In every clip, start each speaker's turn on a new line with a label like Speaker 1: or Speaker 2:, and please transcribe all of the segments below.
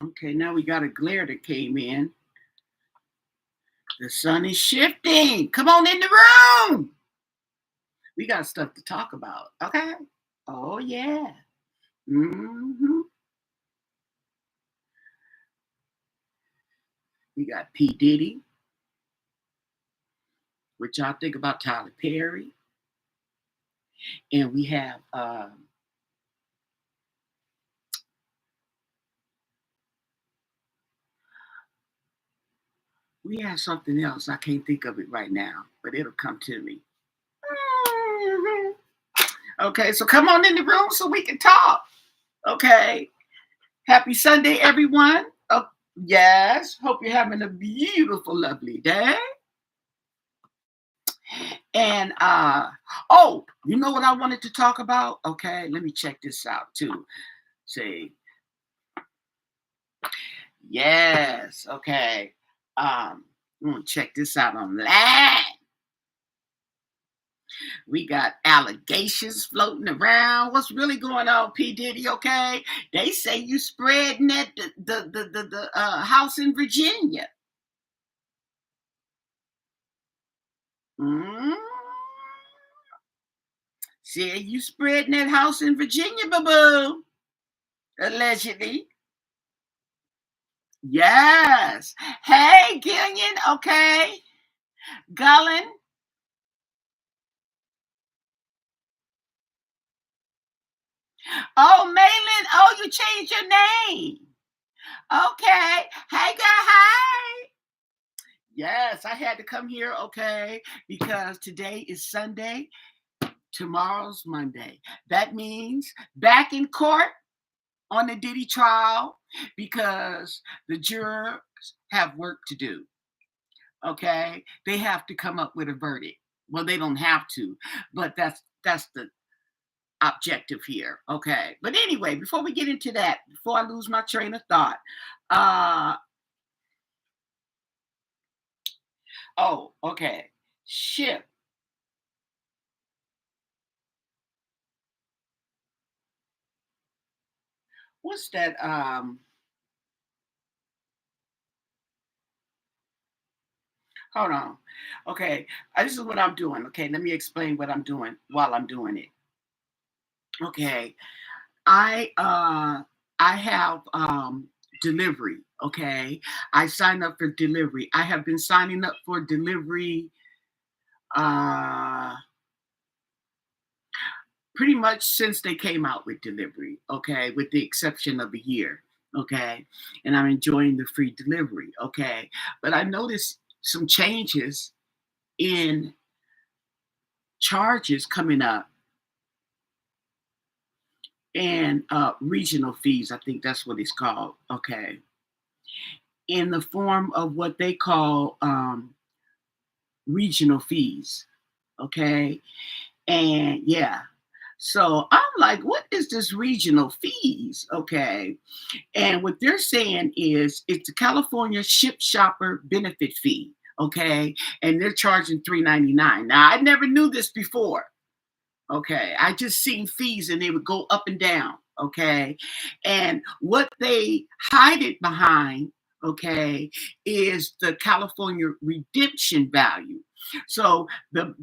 Speaker 1: Okay, now we got a glare that came in. The sun is shifting. Come on in the room. We got stuff to talk about. Okay. Oh yeah. hmm We got P. Diddy. What y'all think about Tyler Perry? And we have something else. I can't think of it right now, but it'll come to me. Mhm. Okay, so come on in the room so we can talk. Okay. Happy Sunday, everyone. Oh, yes. Hope you're having a beautiful, lovely day. And oh, you know what I wanted to talk about? Okay, let me check this out too. See, yes, okay. I'm gonna check this out online. We got allegations floating around. What's really going on, P. Diddy? Okay, they say you spreading at the house in Virginia. Mm? See, you spreading that house in Virginia, boo boo. Allegedly. Yes. Hey, Gillian. Okay. Gullen. Oh, Malin. Oh, you changed your name. Okay. Hey, girl. Hi. Yes, I had to come here, okay, because today is Sunday. Tomorrow's Monday. That means back in court on the Diddy trial because the jurors have work to do. Okay, they have to come up with a verdict. Well, they don't have to, but that's the objective here. Okay, but anyway, before we get into that, before I lose my train of thought, uh oh, okay, ship. What's that? Hold on. Okay, this is what I'm doing. Okay, let me explain what I'm doing while I'm doing it. Okay, I uh I have delivery. Okay, I signed up for delivery. I have been signing up for delivery uh pretty much since they came out with delivery. Okay, with the exception of a year. Okay, and I'm enjoying the free delivery. Okay, but I noticed some changes in charges coming up and regional fees. I think that's what it's called. Okay, in the form of what they call regional fees. Okay, and yeah. So I'm like, what is this regional fees? Okay. And what they're saying is it's a California ship shopper benefit fee. Okay. And they're charging $3.99. Now I never knew this before. Okay. I just seen fees and they would go up and down. Okay. And what they hide it behind, okay, is the California redemption value. So the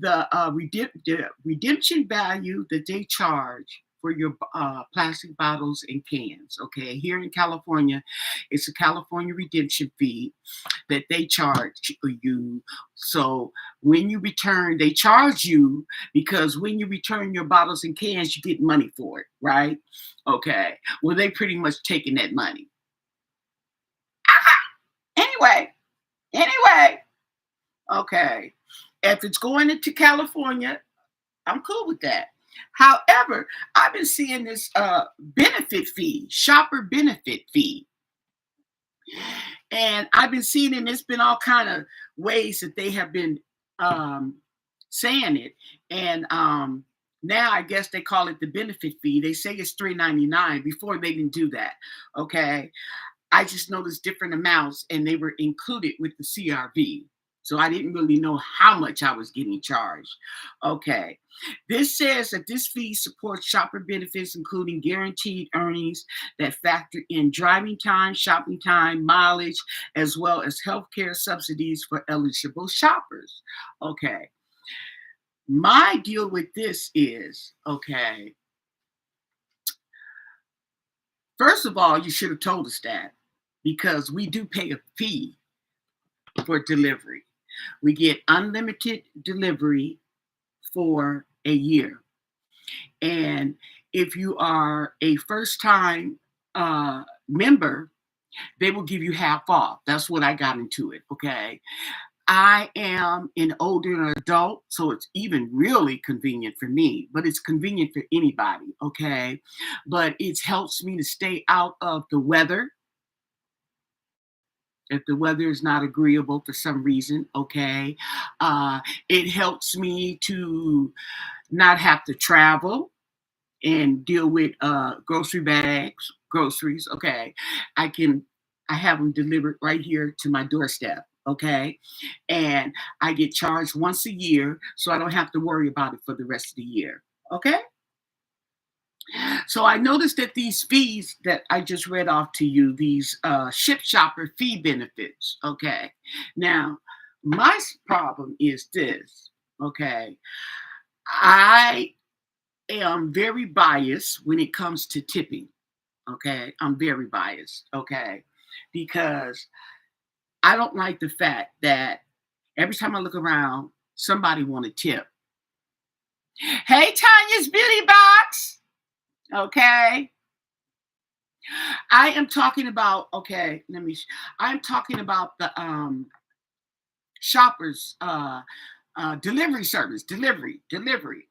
Speaker 1: redemption value that they charge for your plastic bottles and cans, okay, here in California, it's a California redemption fee that they charge you. So when you return, they charge you because when you return your bottles and cans, you get money for it, right? Okay. Well, they pretty much taking that money. Anyway, anyway, okay. If it's going into California, I'm cool with that. However, I've been seeing this benefit fee, shopper benefit fee. And I've been seeing it, and it's been all kind of ways that they have been um, saying it. And now I guess they call it the benefit fee. They say it's $3.99. Before they didn't do that. Okay. I just noticed different amounts and they were included with the CRV. So I didn't really know how much I was getting charged. Okay. This says that this fee supports shopper benefits, including guaranteed earnings that factor in driving time, shopping time, mileage, as well as healthcare subsidies for eligible shoppers. Okay. My deal with this is okay. First of all, you should have told us that because we do pay a fee for delivery. We get unlimited delivery for a year. And if you are a first time member, they will give you half off. That's what I got into it. Okay. I am an older adult, so it's even really convenient for me, but it's convenient for anybody. Okay. But it helps me to stay out of the weather if the weather is not agreeable for some reason. Okay. It helps me to not have to travel and deal with grocery bags, groceries. Okay. I can, I have them delivered right here to my doorstep. Okay. And I get charged once a year, so I don't have to worry about it for the rest of the year. Okay. So I noticed that these fees that I just read off to you, these ship shopper fee benefits. Okay. Now, my problem is this. Okay. I am very biased when it comes to tipping. Okay. I'm very biased. Okay. Because I don't like the fact that every time I look around, somebody want to tip. Hey, Tanya's Beauty Box. Okay. I am talking about, okay, I'm talking about the shoppers delivery service, delivery,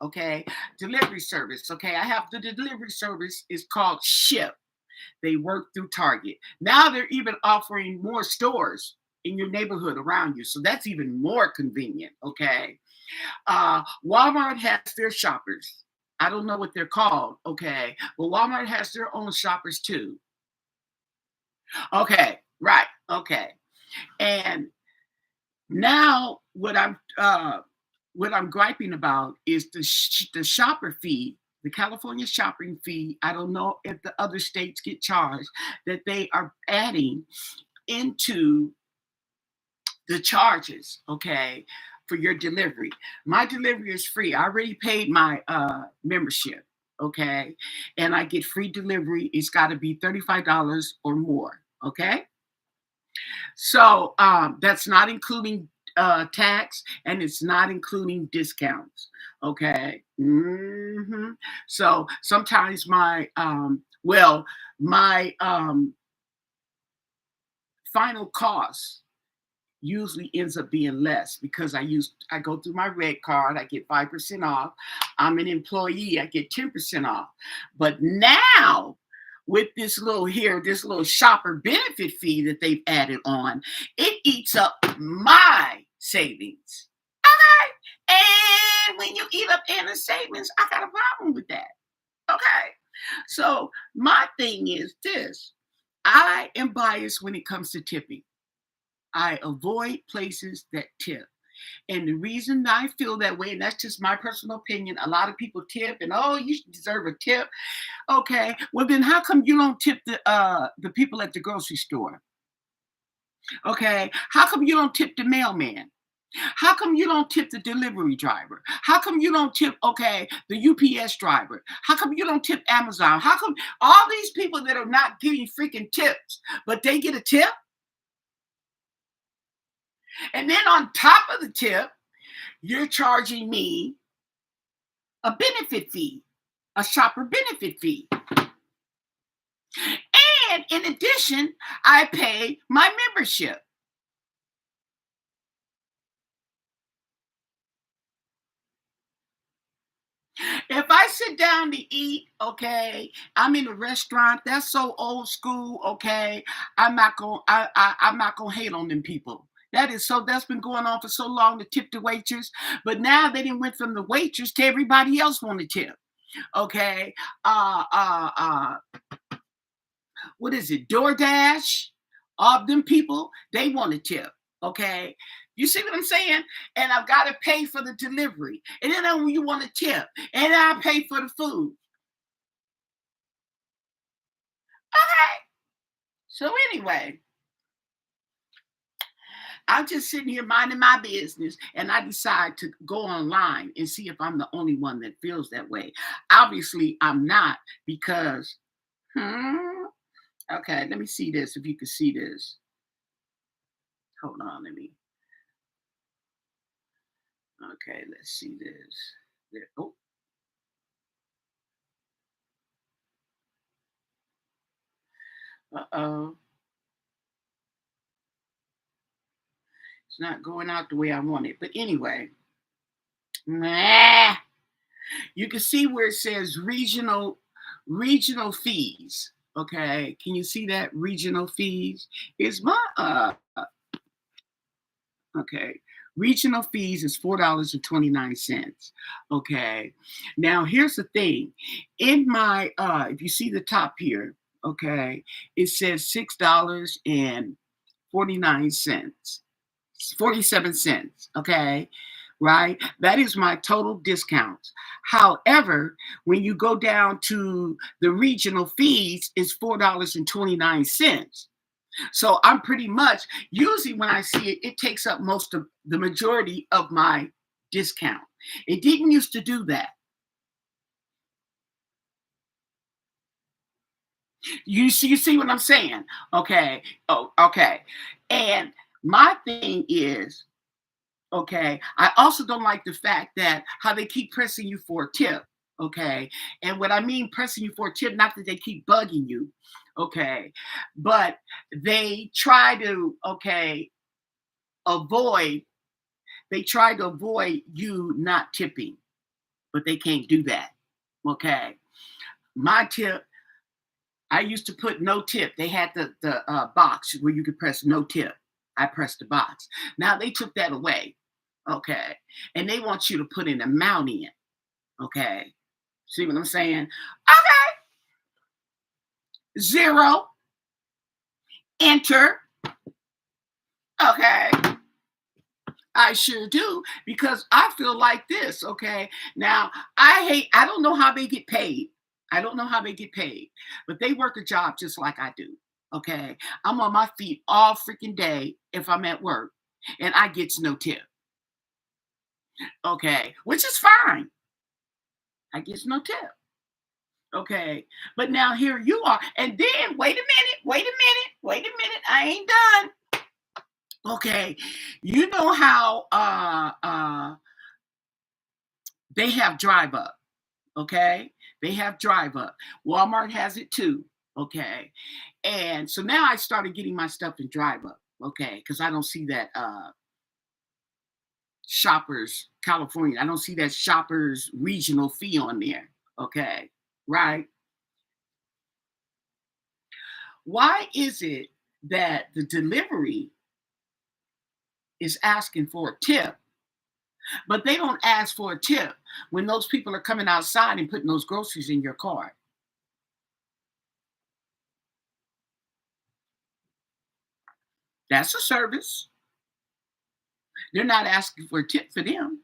Speaker 1: okay, delivery service, okay. I have the delivery service is called Ship. They work through Target. Now they're even offering more stores in your neighborhood around you, so that's even more convenient, okay. Walmart has their shoppers. I don't know what they're called, okay, but Walmart has their own shoppers too. Okay, right, okay. And now what I'm griping about is the shopper fee, the California shopping fee. I don't know if the other states get charged that they are adding into the charges, okay, for your delivery. My delivery is free. I already paid my membership, okay, and I get free delivery. It's got to be $35 or more, okay. So that's not including tax, and it's not including discounts. Okay. So sometimes my final cost usually ends up being less because I go through my red card, I get 5% off. I'm an employee, I get 10% off. But now with this little shopper benefit fee that they've added on, it eats up my savings. Okay. And when you eat up Anna's savings, I got a problem with that. Okay. So my thing is this. I am biased when it comes to tipping. I avoid places that tip. And the reason I feel that way, and that's just my personal opinion, a lot of people tip and oh, you deserve a tip. Okay, well then how come you don't tip the people at the grocery store? Okay, how come you don't tip the mailman? How come you don't tip the delivery driver? How come you don't tip, okay, the UPS driver? How come you don't tip Amazon? How come all these people that are not getting freaking tips, but they get a tip? And then on top of the tip, you're charging me a benefit fee, a shopper benefit fee. And in addition, I pay my membership. If I sit down to eat, okay, I'm in a restaurant. That's so old school, okay. I'm not gonna hate on them people. That's been going on for so long to tip the waitress, but now they didn't went from the waitress to everybody else want to tip. Okay. Uh uh uh what is it? DoorDash, all them people, they want to tip. Okay. You see what I'm saying? And I've got to pay for the delivery. And then you want a tip. And I pay for the food. Okay. So anyway, I'm just sitting here minding my business, and I decide to go online and see if I'm the only one that feels that way. Obviously, I'm not because, hmm, okay, let me see this. If you can see this, hold on, let me. Okay, let's see this. There, oh, uh-oh, it's not going out the way I want it. But anyway, nah, you can see where it says regional fees. Okay, can you see that regional fees? Is my okay. Regional fees is $4.29. Okay. Now here's the thing. In my if you see the top here, okay, it says $6.49. 47 cents. Okay. Right? That is my total discounts. However, when you go down to the regional fees, it's $4.29. So I'm pretty much usually when I see it, it takes up most of the majority of my discount. It didn't used to do that. You see what I'm saying? Okay. Oh, okay. And my thing is, okay, I also don't like the fact that how they keep pressing you for a tip. Okay. And what I mean pressing you for a tip, not that they keep bugging you, okay, but they try to, okay, avoid they try to avoid you not tipping, but they can't do that. Okay. My tip, I used to put no tip. They had the box where you could press no tip. I pressed the box. Now they took that away. Okay. And they want you to put an amount in. Okay. See what I'm saying? Okay. Zero. Enter. Okay. I sure do because I feel like this. Okay. Now, I don't know how they get paid. I don't know how they get paid, but they work a job just like I do. Okay. I'm on my feet all freaking day if I'm at work and I get no tip. Okay. Which is fine. I get no tip. Okay. But now here you are. And then wait a minute. Wait a minute. Wait a minute. I ain't done. Okay. You know how they have drive up. Okay. They have drive up. Walmart has it too. Okay. And so now I started getting my stuff in drive up. Okay. Because I don't see that shoppers California. I don't see that shoppers regional fee on there. Okay. Right. Why is it that the delivery is asking for a tip, but they don't ask for a tip when those people are coming outside and putting those groceries in your cart? That's a service. They're not asking for a tip for them.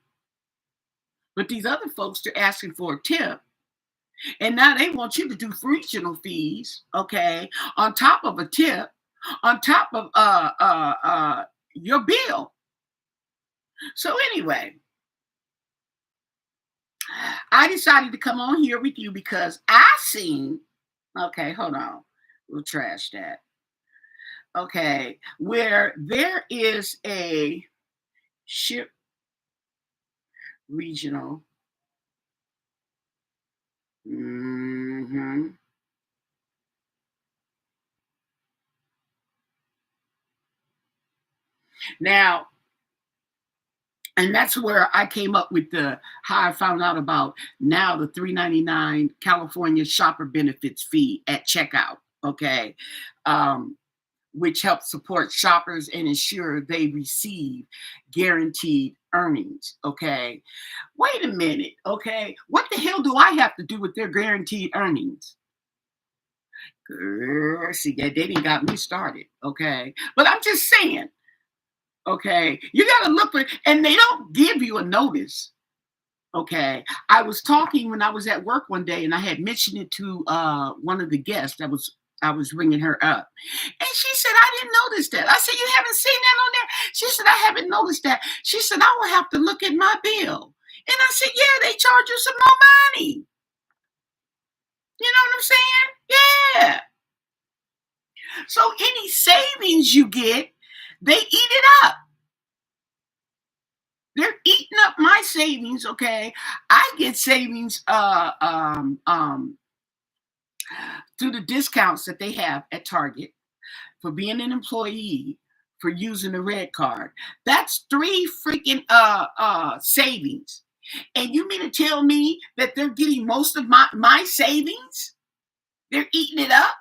Speaker 1: But these other folks, they're asking for a tip. And now they want you to do regional fees, okay, on top of a tip, on top of your bill. So anyway, I decided to come on here with you because I seen, okay, hold on. We'll trash that. Okay, where there is a ship regional. Mhm. Now, and that's where I came up with the how I found out about now the 399 California shopper benefits fee at checkout. Okay. Um, which helps support shoppers and ensure they receive guaranteed earnings. Okay. Wait a minute. Okay. What the hell do I have to do with their guaranteed earnings? Girl, see, that they didn't got me started. Okay. But I'm just saying, Okay, you got to look for, and they don't give you a notice. Okay, I was talking when I was at work one day, and I had mentioned it to one of the guests. I was ringing her up, and she said, "I didn't notice that." I said, "You haven't seen that on there?" She said, "I haven't noticed that." She said, "I will have to look at my bill." And I said, "Yeah, they charge you some more money." You know what I'm saying? Yeah. So any savings you get, they eat it up. They're eating up my savings. Okay, I get savings through the discounts that they have at Target for being an employee, for using a red card. That's three freaking savings. And you mean to tell me that they're getting most of my savings? They're eating it up?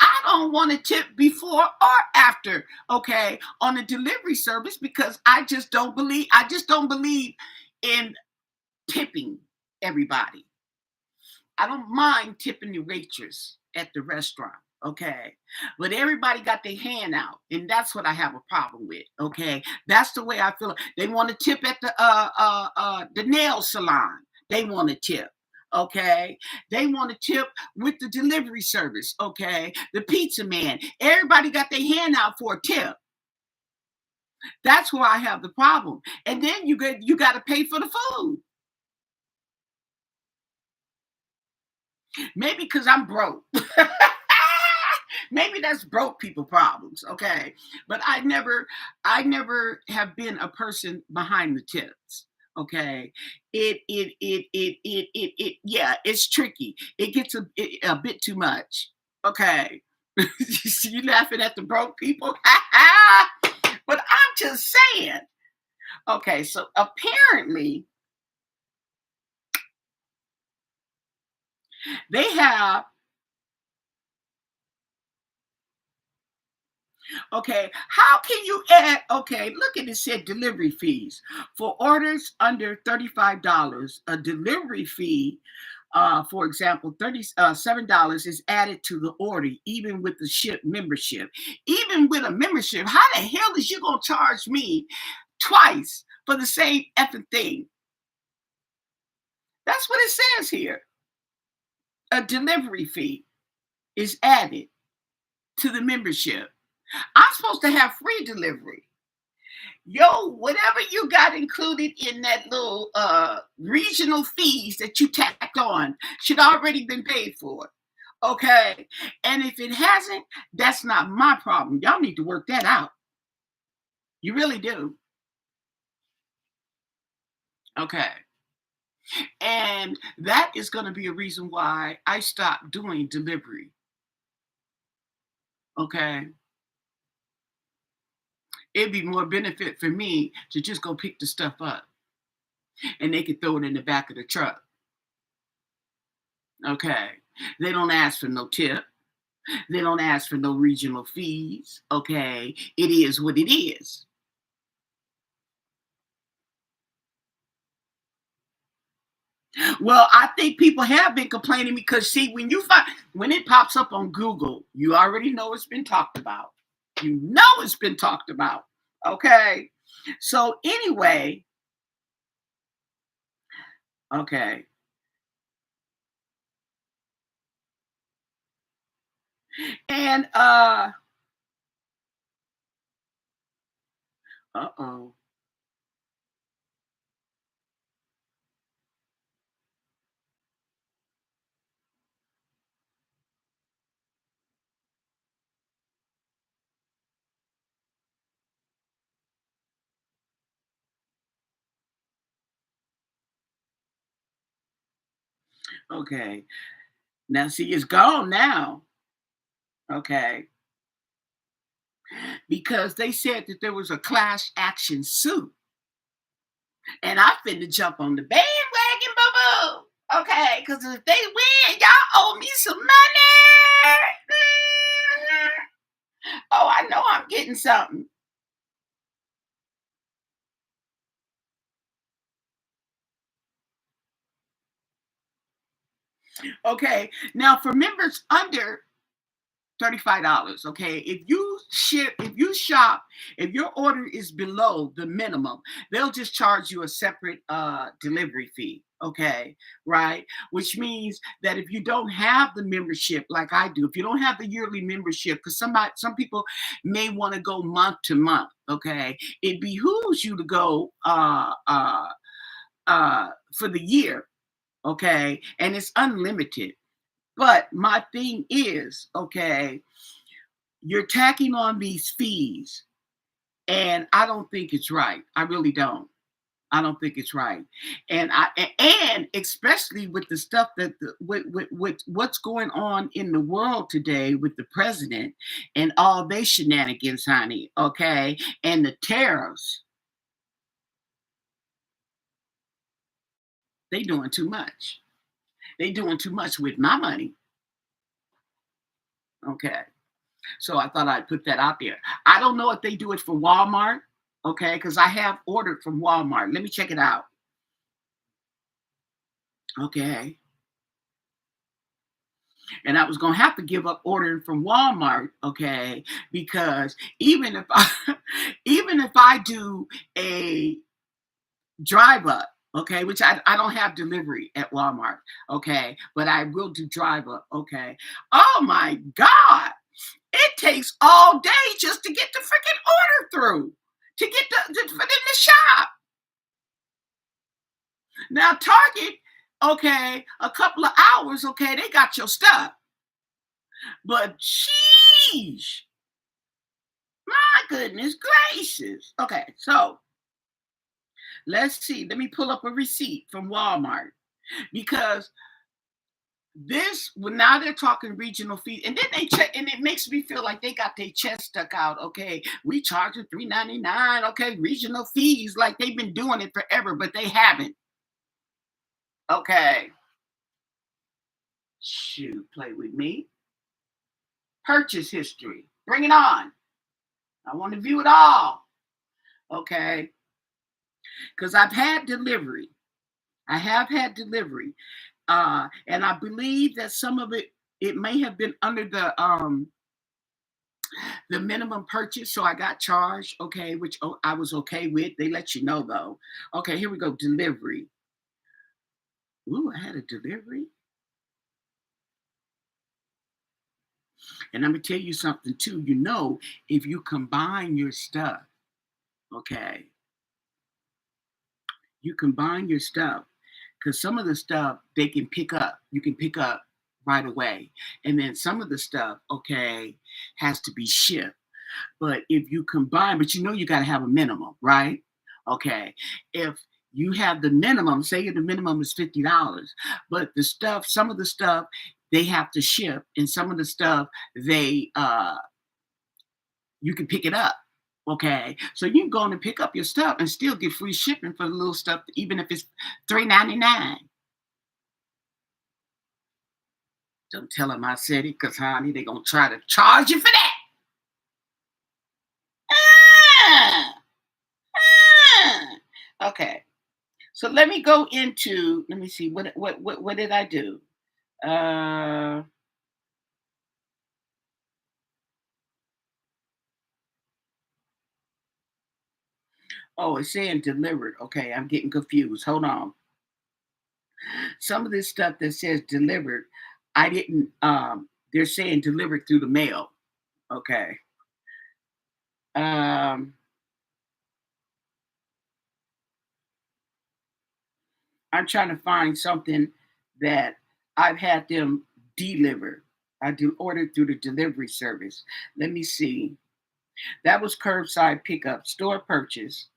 Speaker 1: I don't want to tip before or after, okay, on a delivery service, because I just don't believe in tipping everybody. I don't mind tipping the waitress at the restaurant, okay? But everybody got their hand out, and that's what I have a problem with, okay? That's the way I feel. They want to tip at the nail salon. They want to tip. Okay, they want to tip with the delivery service. Okay, the pizza man. Everybody got their hand out for a tip. That's where I have the problem. And then you got to pay for the food. Maybe because I'm broke. Maybe that's broke people problems, okay? But I never have been a person behind the tips. Okay, yeah, it's tricky. It gets a bit too much. Okay, you laughing at the broke people, but I'm just saying. Okay, so apparently they have. Okay, how can you add? Okay, look at it, said delivery fees for orders under $35. A delivery fee, for example, $37 is added to the order, even with the ship membership. Even with a membership, how the hell is you gonna charge me twice for the same effing thing? That's what it says here. A delivery fee is added to the membership. I'm supposed to have free delivery. Yo, whatever you got included in that little regional fees that you tacked on should already been paid for. Okay. And if it hasn't, that's not my problem. Y'all need to work that out. You really do. Okay. And that is going to be a reason why I stopped doing delivery. Okay. It'd be more benefit for me to just go pick the stuff up, and they could throw it in the back of the truck. Okay. They don't ask for no tip. They don't ask for no regional fees. Okay. It is what it is. Well, I think people have been complaining because, see, when it pops up on Google, you already know it's been talked about. You know it's been talked about. Okay. So anyway, okay. And uh-oh. Okay. Now see, it's gone now. Okay. Because they said that there was a class action suit. And I finna jump on the bandwagon, boo boo. Okay, because if they win, y'all owe me some money. Mhm. Oh, I know I'm getting something. Okay. Now for members under $35. Okay. If you shop, if your order is below the minimum, they'll just charge you a separate delivery fee. Okay. Right. Which means that if you don't have the membership like I do, if you don't have the yearly membership, because some people may want to go month to month. Okay. It behooves you to go for the year. Okay. And it's unlimited. But my thing is, okay, you're tacking on these fees, and I don't think it's right. I really don't. I don't think it's right. And especially with the stuff that with what's going on in the world today with the president and all they shenanigans, honey. Okay, and the tariffs, they doing too much. They doing too much with my money. Okay. So I thought I'd put that out there. I don't know if they do it for Walmart, okay, because I have ordered from Walmart. Let me check it out. Okay. And I was gonna have to give up ordering from Walmart, okay, because even if I even if I do a drive up, okay, which I don't have delivery at Walmart, okay, but I will do drive up, okay. Oh my God. It takes all day just to get the freaking order through, to get for them to shop. Now Target, okay, a couple of hours, okay, they got your stuff. But sheesh, my goodness gracious. Okay, so let's see. Let me pull up a receipt from Walmart because this well, now they're talking regional fees, and then they check, and it makes me feel like they got their chest stuck out. Okay, we charge you $3.99. Okay, regional fees, like they've been doing it forever, but they haven't. Okay, shoot, play with me. Purchase history, bring it on. I want to view it all. Okay, because I've had delivery. I have had delivery, and I believe that some of it may have been under the minimum purchase, so I got charged, okay, which I was okay with. They let you know though. Okay, here we go. Delivery. Ooh, I had a delivery. And I'm gonna tell you something too. If you combine your stuff, okay, you combine your stuff, because some of the stuff they can pick up. You can pick up right away. And then some of the stuff, okay, has to be shipped. But if you combine, but you got to have a minimum, right? Okay. If you have the minimum, say the minimum is $50, but some of the stuff they have to ship, and some of the stuff they you can pick it up. Okay. So you can go in and pick up your stuff and still get free shipping for the little stuff, even if it's $3.99. Don't tell them I said it, because honey, they're gonna try to charge you for that. Ah! Okay. So let me go into, let me see, what did I do? Uh oh, it's saying delivered. Okay, I'm getting confused. Hold on. Some of this stuff that says delivered, I didn't they're saying delivered through the mail. Okay. Um I'm trying to find something that I've had them deliver. I do ordered through the delivery service. Let me see. That was curbside pickup, store purchase,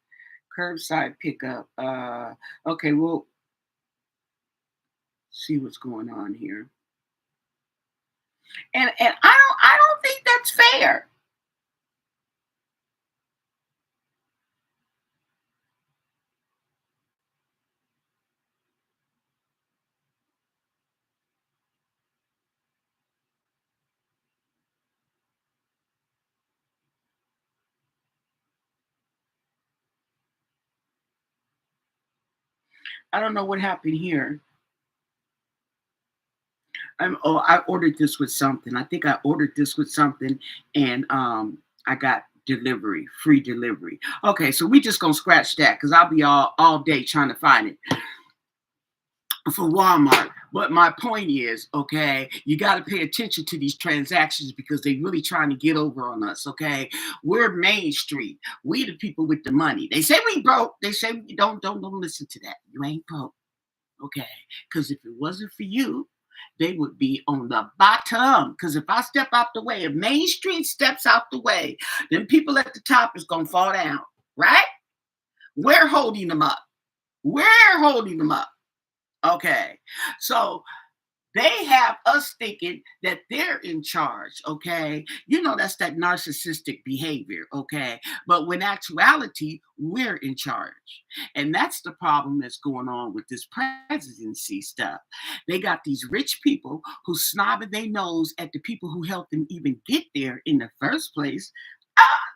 Speaker 1: curbside pickup. Okay, we'll see what's going on here. And I don't think that's fair. I don't know what happened here. I ordered this with something. I think I ordered this with something, and I got delivery, free delivery. Okay, so we just gonna scratch that because I'll be all day trying to find it for Walmart. But my point is, okay, you got to pay attention to these transactions because they really trying to get over on us. Okay, we're Main Street. We the people with the money. They say we broke. They say we don't listen to that. You ain't broke. Okay, because if it wasn't for you, they would be on the bottom. Because if I step out the way, if Main Street steps out the way, then people at the top is gonna fall down. Right? We're holding them up. We're holding them up. Okay. So they have us thinking that they're in charge, okay? You know, that's that narcissistic behavior, okay? But when actuality, we're in charge. And that's the problem that's going on with this presidency stuff. They got these rich people who snobbing their nose at the people who helped them even get there in the first place.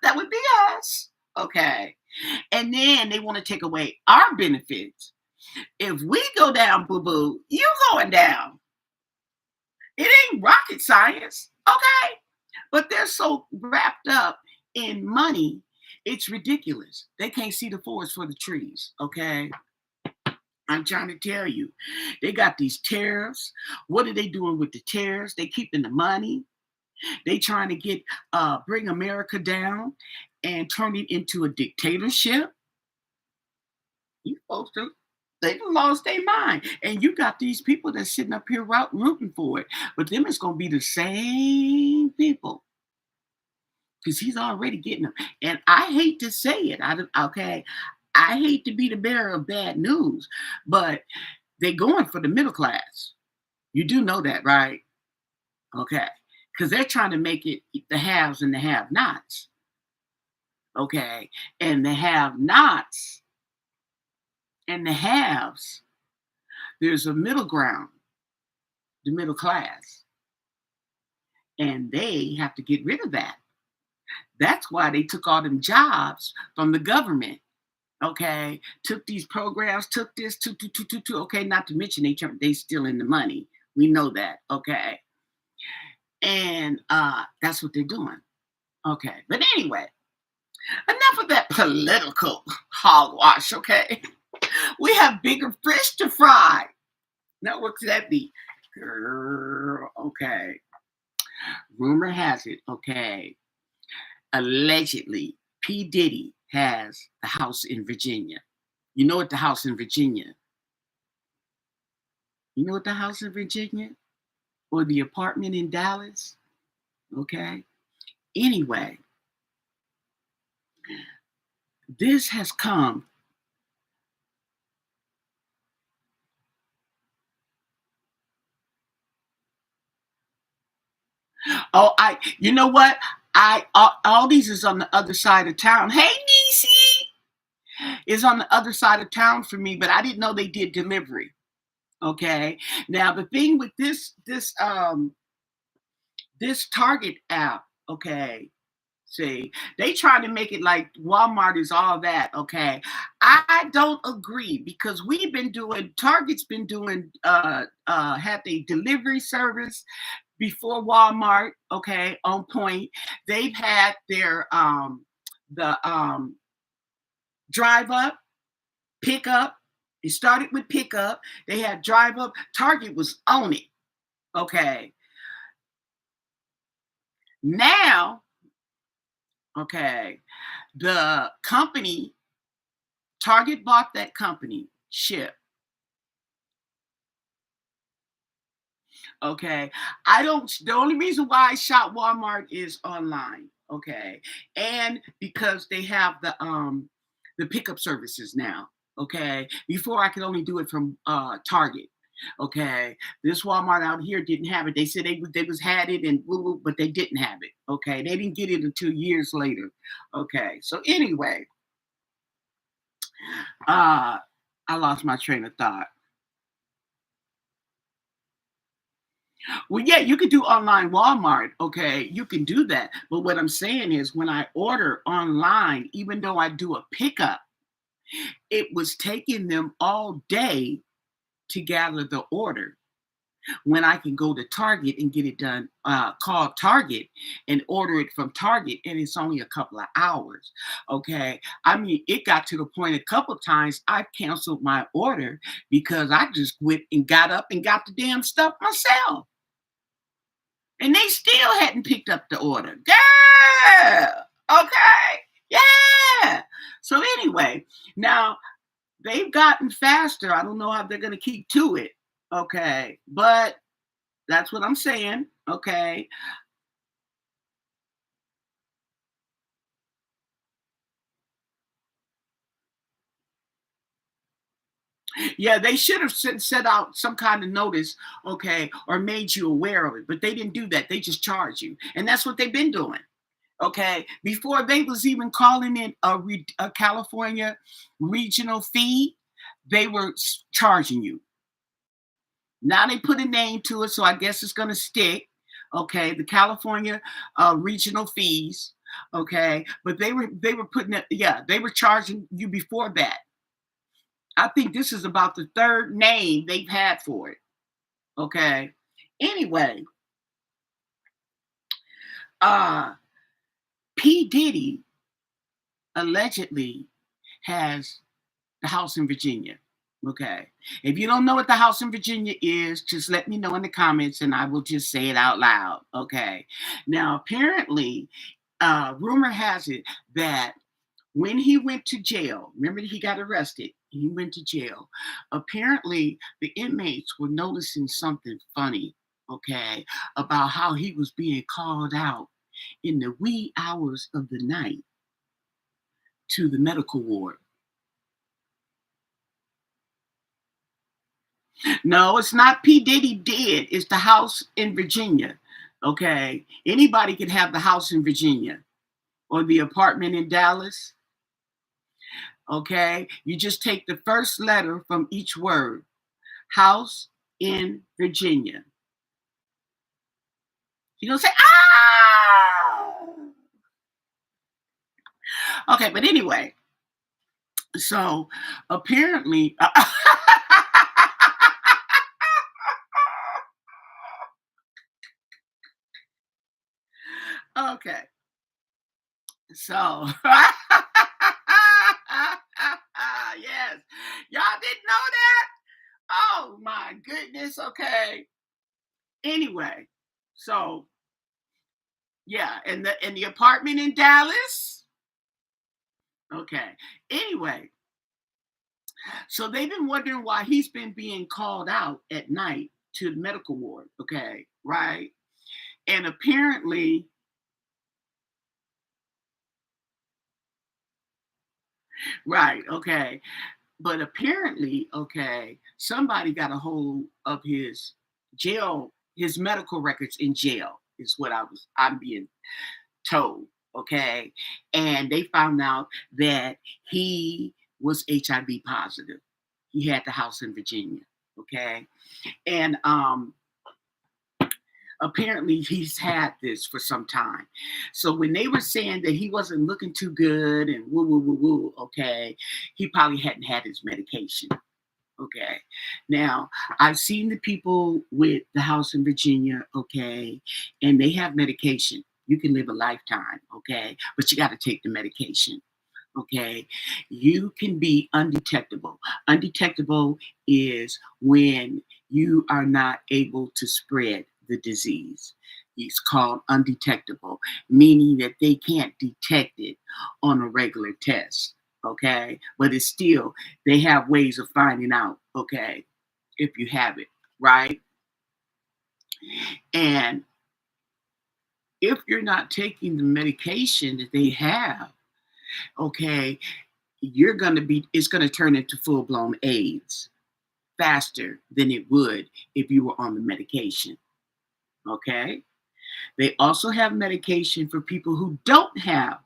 Speaker 1: That would be us, okay? And then they want to take away our benefits. If we go down, boo boo, you going down. It ain't rocket science, okay? But they're so wrapped up in money, it's ridiculous. They can't see the forest for the trees, okay? I'm trying to tell you. They got these tariffs. What are they doing with the tariffs? They keeping the money. They trying to get bring America down and turn it into a dictatorship. You folks do. They done lost their mind. And you got these people that's sitting up here rooting for it. But them is going to be the same people because he's already getting them. And I hate to say it. Okay. I hate to be the bearer of bad news, but they're going for the middle class. You do know that, right? Okay. Because they're trying to make it the haves and the have nots. Okay. And the have nots and the haves, there's a middle ground, the middle class. And they have to get rid of that. That's why they took all them jobs from the government. Okay, took these programs, took this, okay, not to mention they still in the money. We know that, okay. And that's what they're doing. Okay, but anyway, enough of that political hogwash, okay? We have bigger fish to fry. Now, what could that be? Girl, okay. Rumor has it, okay, allegedly, P. Diddy has the house in Virginia. You know what the house in Virginia? You know what the house in Virginia? Or the apartment in Dallas? Okay. Anyway, this has come. Oh, you know what? All these is on the other side of town. Hey, Niecy is on the other side of town for me, but I didn't know they did delivery. Okay. Now the thing with this Target app, okay. See, they trying to make it like Walmart is all that, okay. I don't agree because Target's been doing have a delivery service before Walmart, okay, on point. They've had their the drive up, pick up. It started with pickup. They had drive up. Target was on it. Okay. Now, okay, the company, Target bought that company, Ship. Okay. The only reason why I shop Walmart is online. Okay. And because they have the pickup services now. Okay. Before I could only do it from Target. Okay. This Walmart out here didn't have it. They said they was had it and woo woo, but they didn't have it. Okay. They didn't get it until years later. Okay. So anyway, I lost my train of thought. Well, yeah, you could do online Walmart. Okay, you can do that. But what I'm saying is, when I order online, even though I do a pickup, it was taking them all day to gather the order. when I can go to Target and get it done, call Target and order it from Target, and it's only a couple of hours. Okay. I mean, it got to the point a couple of times I canceled my order because I just went and got up and got the damn stuff myself. And they still hadn't picked up the order. Girl. Okay. Yeah. So anyway, now they've gotten faster. I don't know how they're going to keep to it. Okay. But that's what I'm saying. Okay. Yeah, they should have set out some kind of notice, okay, or made you aware of it, but they didn't do that. They just charge you. And that's what they've been doing. Okay. Before they was even calling in a California regional fee, they were charging you. Now they put a name to it, so I guess it's going to stick. Okay, the California regional fees. Okay, but they were putting it. Yeah, they were charging you before that. I think this is about the third name they've had for it. Okay. Anyway, uh, P Diddy allegedly has the house in Virginia. Okay. If you don't know what the house in Virginia is, just let me know in the comments and I will just say it out loud. Okay. Now, apparently, rumor has it that when he went to jail, remember he got arrested, he went to jail. Apparently, the inmates were noticing something funny, okay, about how he was being called out in the wee hours of the night to the medical ward. No, it's not P. Diddy did. It's the house in Virginia. Okay. Anybody could have the house in Virginia or the apartment in Dallas. Okay. You just take the first letter from each word. House in Virginia. You don't say, ah. Okay. But anyway, so apparently, okay. So, yes, y'all didn't know that. Oh my goodness. Okay. Anyway, so yeah, and the apartment in Dallas. Okay. Anyway, so they've been wondering why he's been being called out at night to the medical ward. Okay, right? And apparently, right? Okay, but apparently, okay, somebody got a hold of his jail, his medical records in jail. Is what I'm being told. Okay. And they found out that he was HIV positive. He had the house in Virginia. Okay. And apparently he's had this for some time. So when they were saying that he wasn't looking too good and woo woo woo woo, okay, he probably hadn't had his medication. Okay. Now, I've seen the people with the house in Virginia, okay, and they have medication. You can live a lifetime, okay, but you got to take the medication, okay. You can be undetectable. Undetectable is when you are not able to spread the disease. It's called undetectable, meaning that they can't detect it on a regular test, okay, but it's still, they have ways of finding out, okay, if you have it, right? And if you're not taking the medication that they have, okay, it's going to turn into full blown AIDS faster than it would if you were on the medication. Okay. They also have medication for people who don't have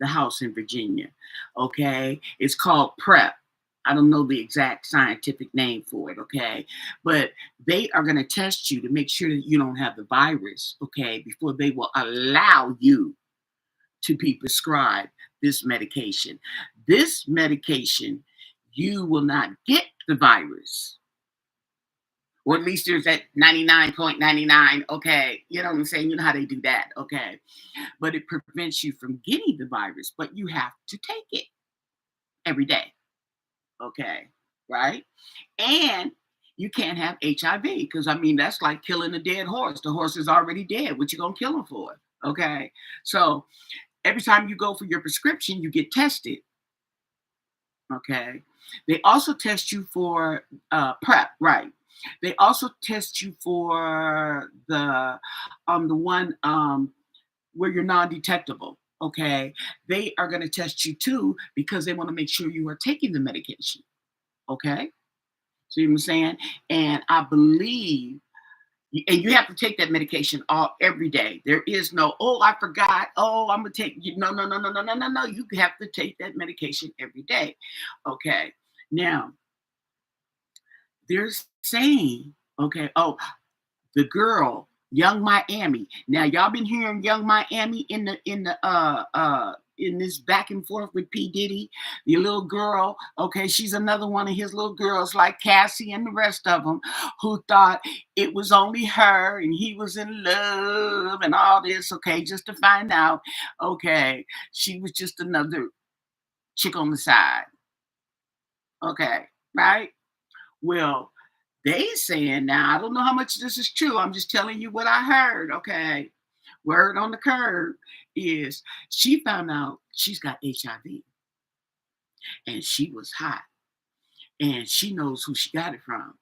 Speaker 1: the house in Virginia. Okay. It's called PrEP. I don't know the exact scientific name for it. Okay. But they are going to test you to make sure that you don't have the virus. Okay. Before they will allow you to be prescribed this medication. This medication, you will not get the virus. or at least there's at 99.99. Okay, you know what I'm saying? You know how they do that. Okay, but it prevents you from getting the virus, but you have to take it every day. Okay, right? And you can't have HIV because I mean that's like killing a dead horse. The horse is already dead. What you gonna kill him for? Okay, so every time you go for your prescription, you get tested. Okay, they also test you for PrEP, right? They also test you for the one where you're non-detectable. Okay, they are going to test you too because they want to make sure you are taking the medication. Okay, see what I'm saying? And I believe, and you have to take that medication all every day. There is no, oh, I forgot. Oh, I'm gonna take you. No, no, no, no, no, no, no, no. You have to take that medication every day. Okay. Now they're saying, okay, oh, the girl, Young Miami. Now y'all been hearing Young Miami in this back and forth with P. Diddy, the little girl. Okay, she's another one of his little girls, like Cassie and the rest of them, who thought it was only her and he was in love and all this. Okay, just to find out, okay, she was just another chick on the side. Okay, right? Well, they saying now, I don't know how much this is true. I'm just telling you what I heard. Okay. Word on the curb is she found out she's got HIV and she was hot and she knows who she got it from.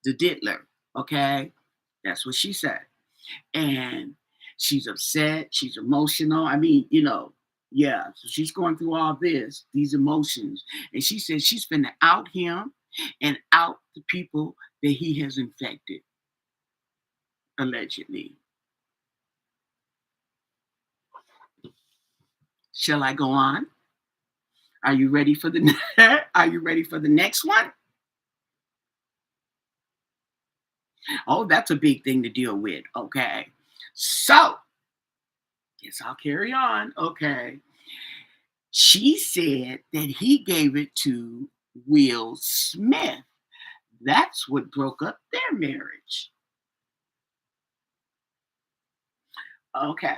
Speaker 1: The diddler. Okay. That's what she said. And she's upset. She's emotional. I mean, yeah. So she's going through all these emotions. And she said she's finna out him and out the people that he has infected, allegedly. Shall I go on? Are you ready for the Are you ready for the next one? Oh, that's a big thing to deal with. Okay. So, guess I'll carry on. Okay. She said that he gave it to Will Smith. That's what broke up their marriage. Okay.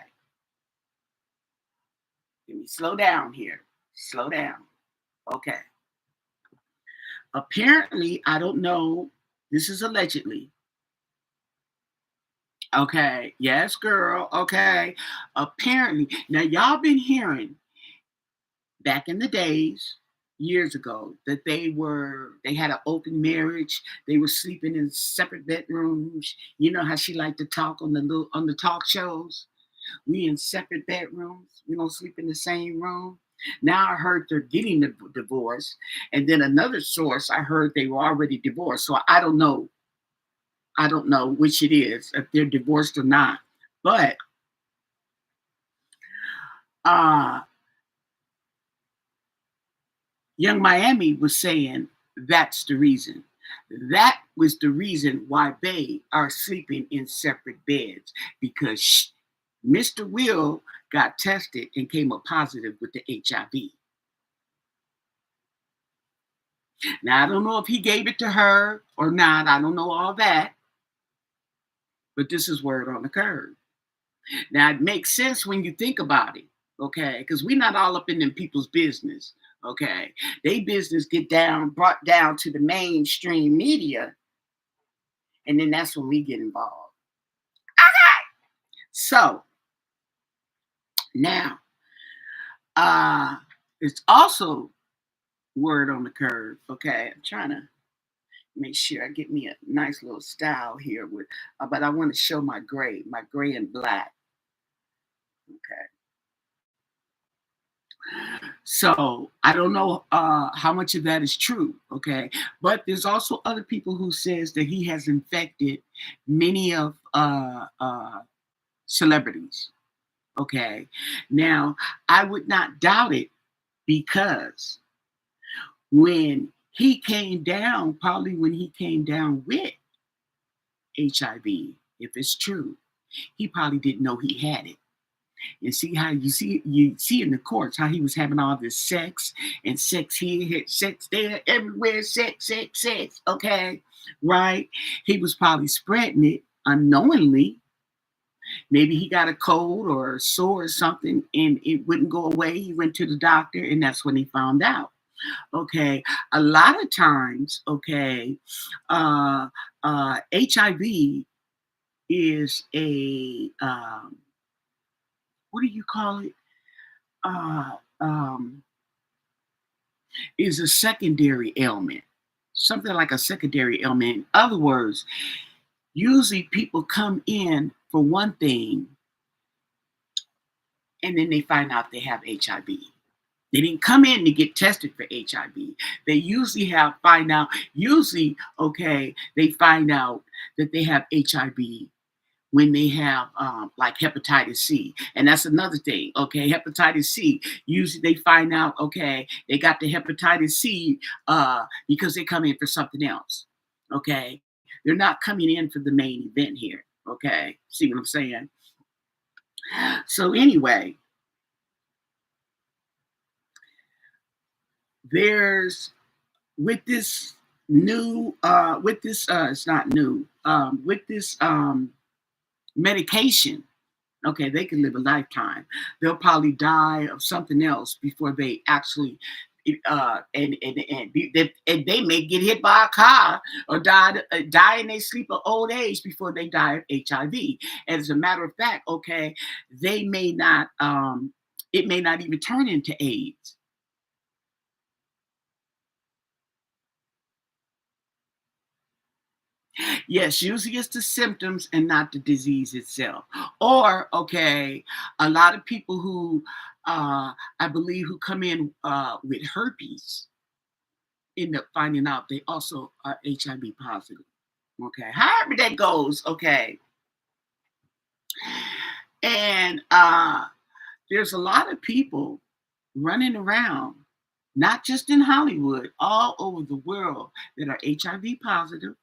Speaker 1: Let me slow down here. Slow down. Okay. Apparently, I don't know. This is allegedly. Okay. Yes, girl. Okay. Apparently. Now, y'all been hearing back in the days, years ago, that they had an open marriage. They were sleeping in separate bedrooms. You know how she liked to talk on the talk shows? We in separate bedrooms. We don't sleep in the same room. Now I heard they're getting the divorce. And then another source, I heard they were already divorced. So I don't know. I don't know which it is, if they're divorced or not. But uh Young Miami was saying that's the reason. That was the reason why they are sleeping in separate beds because Mr. Will got tested and came up positive with the HIV. Now, I don't know if he gave it to her or not. I don't know all that. But this is word on the curb. Now, it makes sense when you think about it, okay? Because we're not all up in them people's business, okay? They business get brought down to the mainstream media, and then that's when we get involved. So now, uh, it's also word on the curve, okay? I'm trying to make sure I get me a nice little style here but I want to show my gray and black, okay? So I don't know how much of that is true, okay? But there's also other people who says that he has infected many of celebrities, okay? Now, I would not doubt it because when he came down, probably when he came down with HIV, if it's true, he probably didn't know he had it. And see how you see in the courts how he was having all this sex and sex here, sex there, everywhere, sex, okay, right? He was probably spreading it unknowingly. Maybe he got a cold or a sore or something and it wouldn't go away. He went to the doctor and that's when he found out. Okay. A lot of times, okay, uh HIV is a what do you call it? Uh um is a secondary ailment. Something like a secondary ailment. In other words, usually people come in for one thing and then they find out they have HIV. They didn't come in to get tested for HIV. They usually find out, usually, okay, they find out that they have HIV when they have like hepatitis C. And that's another thing, okay? Hepatitis C, usually they find out, okay, they got the hepatitis C because they come in for something else, okay? They're not coming in for the main event here, okay? See what I'm saying? So anyway, there's with this new with this it's not new with this medication, okay, they can live a lifetime. They'll probably die of something else before they actually and they may get hit by a car or die in their sleep of old age before they die of HIV. And as a matter of fact, okay, they may not it may not even turn into AIDS. Yes, usually it's the symptoms and not the disease itself. Or, okay, a lot of people who I believe who come in with herpes end up finding out they also are HIV positive. Okay, however that goes, okay. And there's a lot of people running around, not just in Hollywood, all over the world that are HIV positive,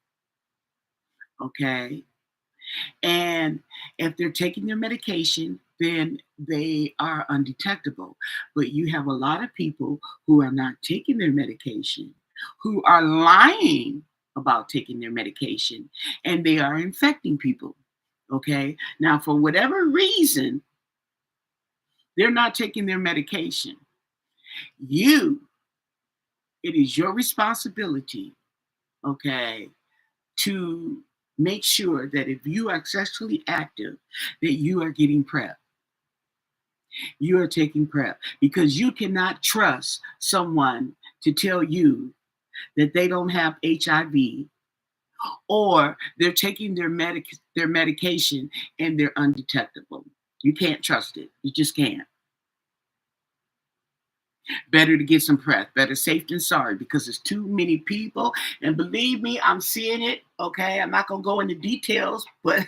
Speaker 1: okay. And if they're taking their medication, then they are undetectable. But you have a lot of people who are not taking their medication, who are lying about taking their medication, and they are infecting people. Okay. Now, for whatever reason, they're not taking their medication. You, it is your responsibility, okay, to make sure that if you are sexually active, that you are getting PrEP. You are taking PrEP because you cannot trust someone to tell you that they don't have HIV or they're taking their medication and they're undetectable. You can't trust it. You just can't. Better to get some PrEP. Better safe than sorry because there's too many people. And believe me, I'm seeing it. Okay, I'm not gonna go into details, but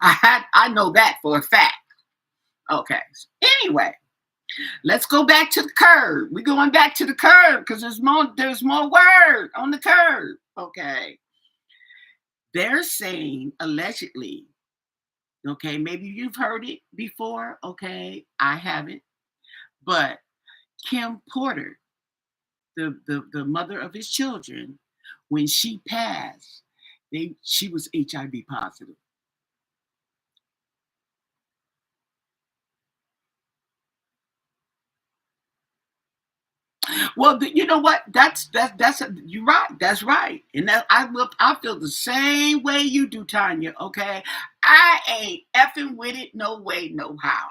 Speaker 1: I know that for a fact. Okay. Anyway, let's go back to the curve. We're going back to the curve because there's more word on the curve. Okay. They're saying allegedly, okay, maybe you've heard it before. Okay. I haven't. But Kim Porter, the mother of his children, when she passed, she was HIV positive. Well, you know what? You're right. That's right. And that I feel the same way you do, Tanya. Okay, I ain't effing with it. No way, no how.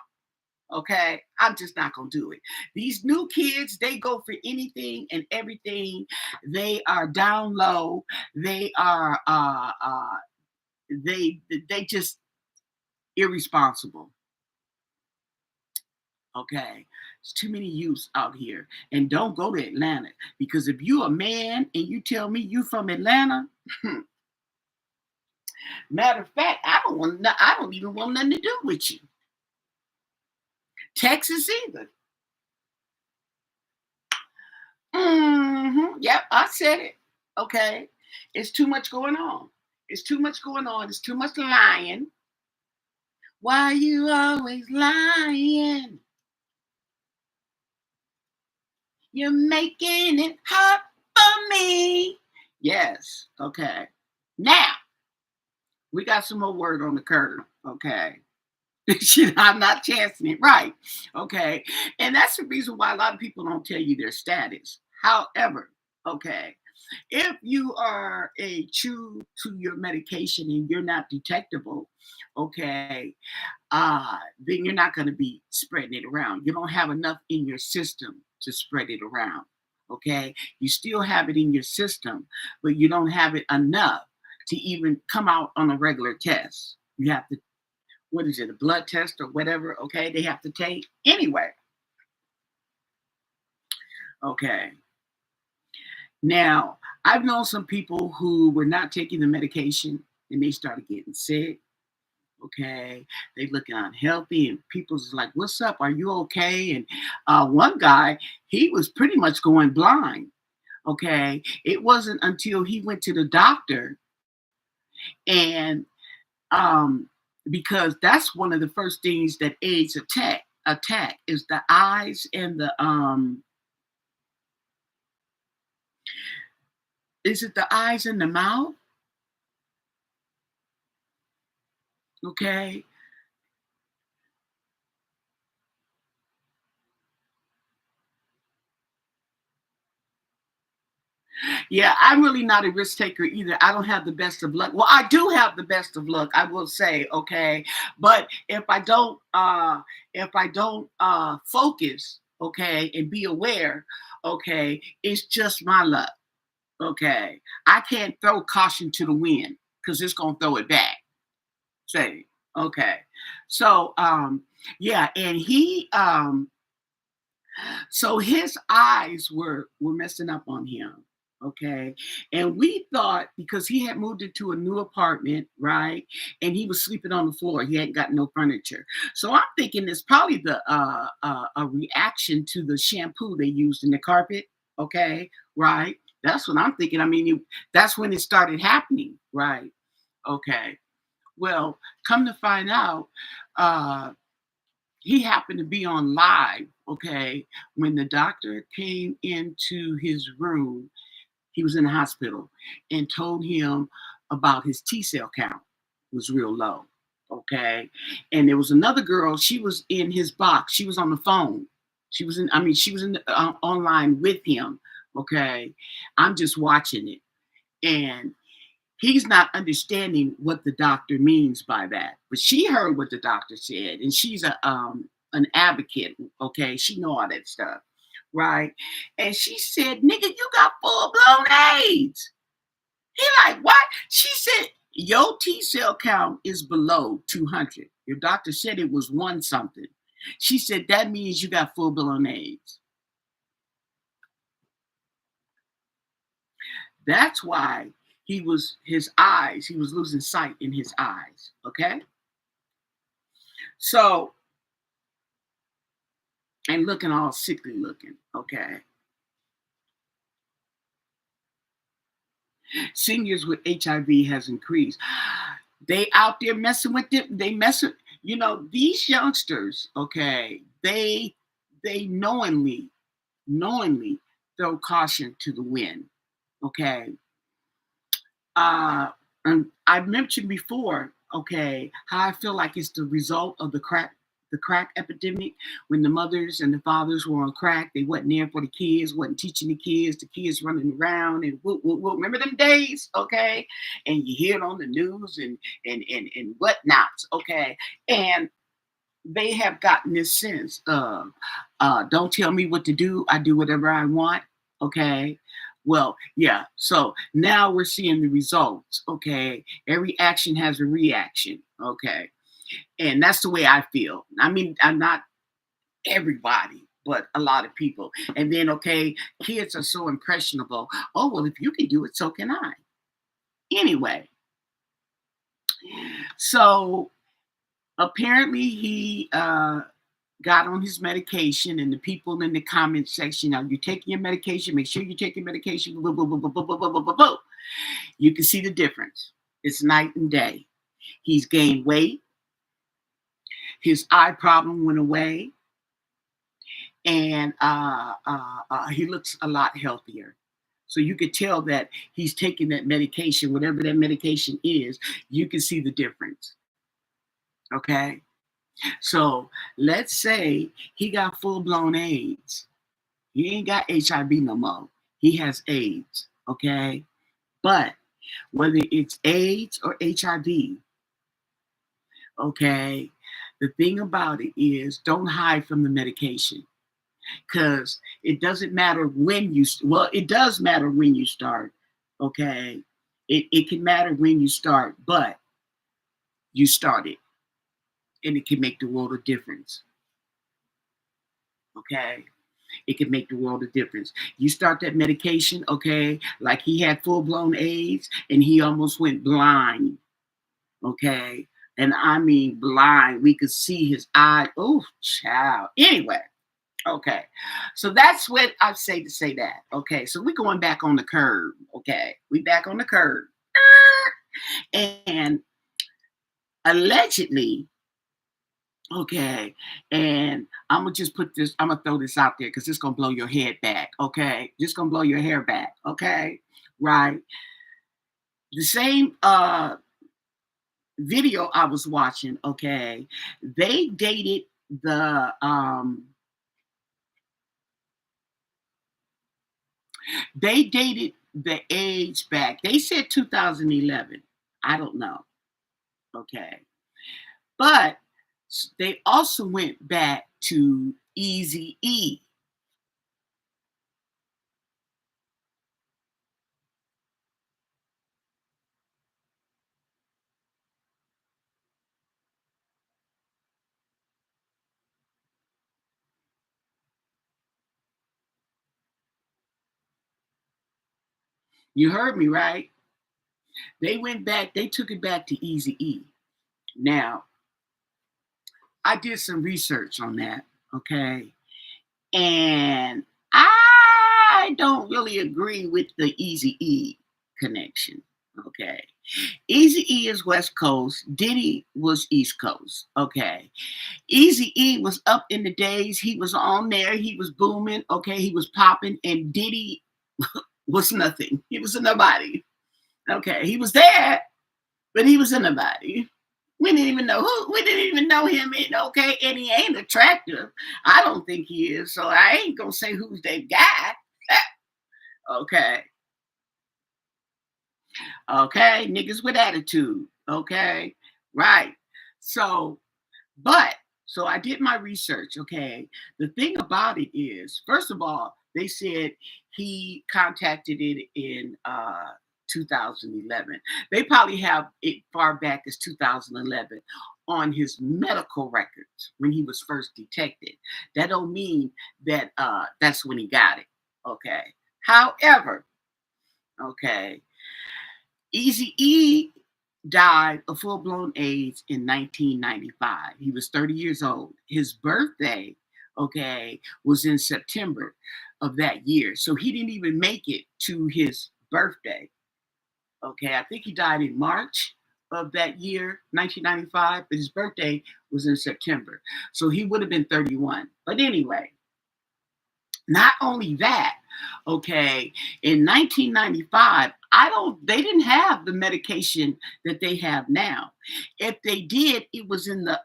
Speaker 1: Okay, I'm just not gonna do it. These new kids, they go for anything and everything. They are down low. They are they just irresponsible. Okay. There's too many youths out here. And don't go to Atlanta. Because if you a man and you tell me you from Atlanta, matter of fact, I don't even want nothing to do with you. Texas either. Yep, I said it. Okay. It's too much going on. It's too much going on. It's too much lying. Why you always lying? You're making it hard for me. Yes. Okay. Now we got some more word on the curve. Okay. I'm not chancing it, right? Okay. And that's the reason why a lot of people don't tell you their status. However, okay, if you are a true to your medication and you're not detectable, okay, then you're not going to be spreading it around. You don't have enough in your system to spread it around. Okay. You still have it in your system, but you don't have it enough to even come out on a regular test. You have to, what is it, a blood test or whatever? Okay. They have to take anyway. Okay. Now, I've known some people who were not taking the medication and they started getting sick. Okay, they looking unhealthy, and people's like, "What's up? Are you okay?" And one guy, he was pretty much going blind. Okay, it wasn't until he went to the doctor, and um, because that's one of the first things that AIDS attack is the eyes and the is it the eyes and the mouth? Okay, yeah, I'm really not a risk taker either. I don't have the best of luck. Well, I do have the best of luck, I will say, okay. But if I don't focus, okay, and be aware, okay, it's just my luck. Okay. I can't throw caution to the wind because it's gonna throw it back. Say, okay. So yeah, and so his eyes were messing up on him. Okay. And we thought because he had moved into a new apartment, right? And he was sleeping on the floor. He hadn't got no furniture. So I'm thinking it's probably the a reaction to the shampoo they used in the carpet. Okay. Right. That's what I'm thinking. I mean, that's when it started happening, right? Okay. Well, come to find out, uh, he happened to be on live, okay, when the doctor came into his room. He was in the hospital and told him about his T cell count was real low, okay. And there was another girl, she was in his box, she was on the phone, she was in, I mean, she was in online with him, okay. I'm just watching it, and he's not understanding what the doctor means by that. But she heard what the doctor said, and she's a an advocate. Okay, she know all that stuff, right? And she said, "Nigga, you got full blown AIDS." He like, what? She said, "Your T cell count is below 200. Your doctor said it was one something." She said that means you got full blown AIDS. That's why he was losing sight in his eyes. Okay. So, and looking all sickly looking. Okay. Seniors with HIV has increased. They out there messing with them. They messing, these youngsters, okay, they knowingly throw caution to the wind. Okay. Uh and I've mentioned before, okay, how I feel like it's the result of the crack epidemic. When the mothers and the fathers were on crack, they wasn't there for the kids, wasn't teaching the kids running around and whoop, whoop, whoop. Remember them days, okay? And you hear it on the news and whatnots, okay? And they have gotten this sense of don't tell me what to do. I do whatever I want. Okay. Well, yeah. So now we're seeing the results. Okay. Every action has a reaction. Okay. And that's the way I feel. I mean, I'm not everybody, but a lot of people. And then, okay, kids are so impressionable. Oh, well, if you can do it, so can I. Anyway, so apparently he got on his medication, and the people in the comment section, are you taking your medication? Make sure you take your medication. Blah, blah, blah, blah, blah, blah, blah, blah, blah, blah. You can see the difference. It's night and day. He's gained weight. His eye problem went away, and he looks a lot healthier. So you could tell that he's taking that medication, whatever that medication is. You can see the difference. Okay. So let's say he got full blown AIDS. He ain't got HIV no more. He has AIDS. Okay. But whether it's AIDS or HIV, okay, the thing about it is don't hide from the medication, because it doesn't matter when you, well, it does matter when you start. Okay. It can matter when you start, but you started, and it can make the world of difference. Okay. It can make the world of difference. You start that medication, okay, like he had full blown AIDS and he almost went blind. Okay. And I mean blind. We could see his eye. Oh, child. Anyway. Okay. So that's what I say to say that. Okay. So we're going back on the curve. Okay. We back on the curve. And allegedly, okay, and I'm gonna just put this, I'm gonna throw this out there because it's gonna blow your head back, okay? Just gonna blow your hair back, okay? Right. The same video I was watching, okay, they dated the they dated the age back. They said 2011. I don't know. Okay. But they also went back to Easy E. You heard me, right? They went back, they took it back to Easy E. Now, I did some research on that, okay? And I don't really agree with the Easy E connection, okay? Easy E is West Coast, Diddy was East Coast, okay? Easy E was up in the days, he was on there, he was booming, okay? He was popping, and Diddy was nothing. He was a nobody, okay? He was there, but he was a nobody. We didn't even know who. We didn't even know him. And okay, and he ain't attractive. I don't think he is. So I ain't gonna say who's that guy. Okay, okay, niggas with attitude. Okay, right. So, but so I did my research. Okay, the thing about it is, first of all, they said he contacted it in 2011. They probably have it far back as 2011 on his medical records when he was first detected. That don't mean that that's when he got it. Okay. However, okay, Easy E died of full blown AIDS in 1995. He was 30 years old. His birthday, okay, was in September of that year. So he didn't even make it to his birthday. Okay, I think he died in March of that year, 1995, but his birthday was in September. So he would have been 31. But anyway, not only that, okay, in 1995, they didn't have the medication that they have now. If they did, it was in the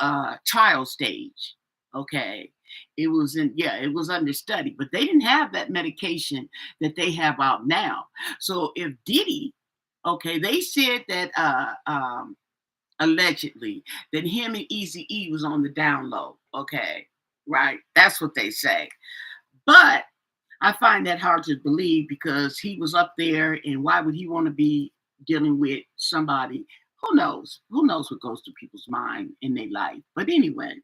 Speaker 1: trial stage. Okay. It was under study, but they didn't have that medication that they have out now. So if Diddy, okay, they said that allegedly that him and Easy E was on the down low. Okay, right? That's what they say. But I find that hard to believe because he was up there, and why would he want to be dealing with somebody? Who knows? Who knows what goes to people's mind in their life? But anyway,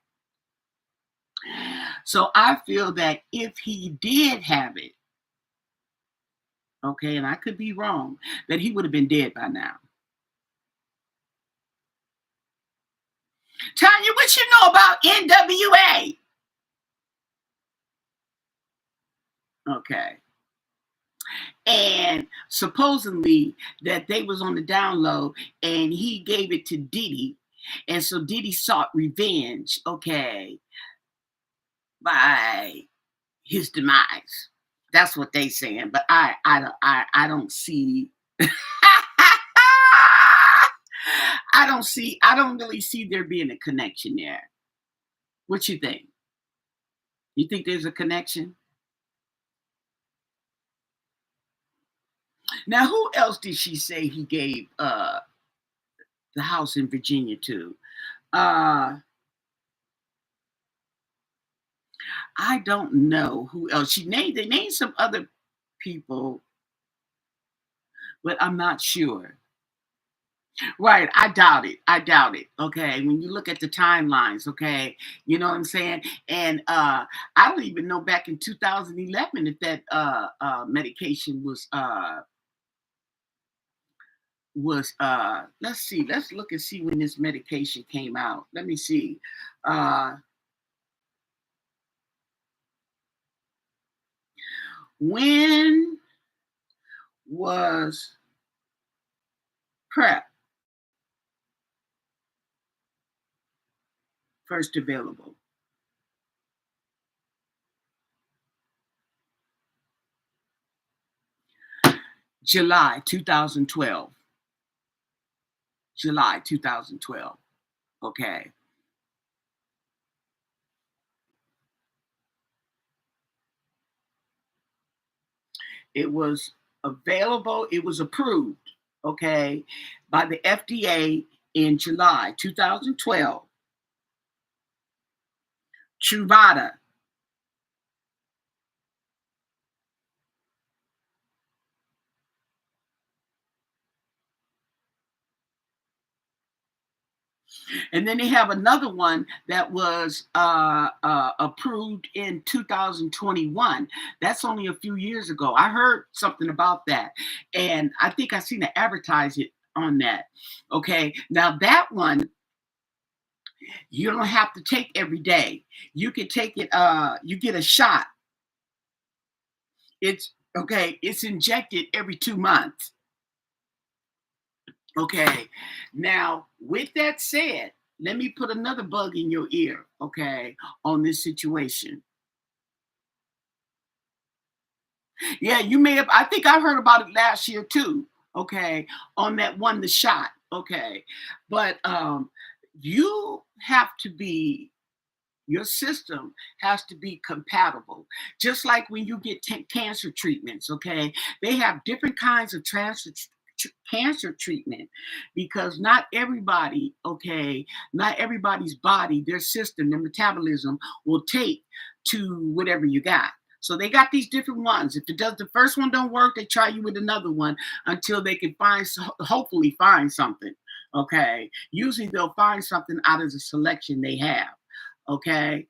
Speaker 1: so I feel that if he did have it, okay, and I could be wrong, that he would have been dead by now. Tanya, what you know about NWA? Okay. And supposedly that they was on the down low and he gave it to Diddy. And so Diddy sought revenge, okay, by his demise. That's what they saying. But I don't see I don't really see there being a connection there. What you think? You think there's a connection? Now, who else did she say he gave the house in Virginia to? Uh I don't know who else. They named some other people, but I'm not sure. Right, I doubt it. I doubt it. Okay. When you look at the timelines, okay, you know what I'm saying? And I don't even know back in 2011 if that medication was let's see, let's look and see when this medication came out. Let me see. Uh when was PrEP first available? July 2012. July 2012. Okay. It was available, it was approved, okay, by the FDA in July 2012. Truvada. And then they have another one that was approved in 2021. That's only a few years ago. I heard something about that. And I think I seen it advertise it on that. Okay. Now that one, you don't have to take every day. You can take it, you get a shot. It's okay, it's injected every 2 months. Okay. Now, with that said, let me put another bug in your ear, okay, on this situation. Yeah, you may have, I think I heard about it last year too, okay, on that one, the shot, okay. But you have to be, your system has to be compatible. Just like when you get cancer treatments, okay? They have different kinds of cancer treatment because not everybody, okay, not everybody's body, their system, their metabolism will take to whatever you got. So they got these different ones. If it does, the first one don't work, they try you with another one until they can find, hopefully find something. Okay. Usually they'll find something out of the selection they have. Okay.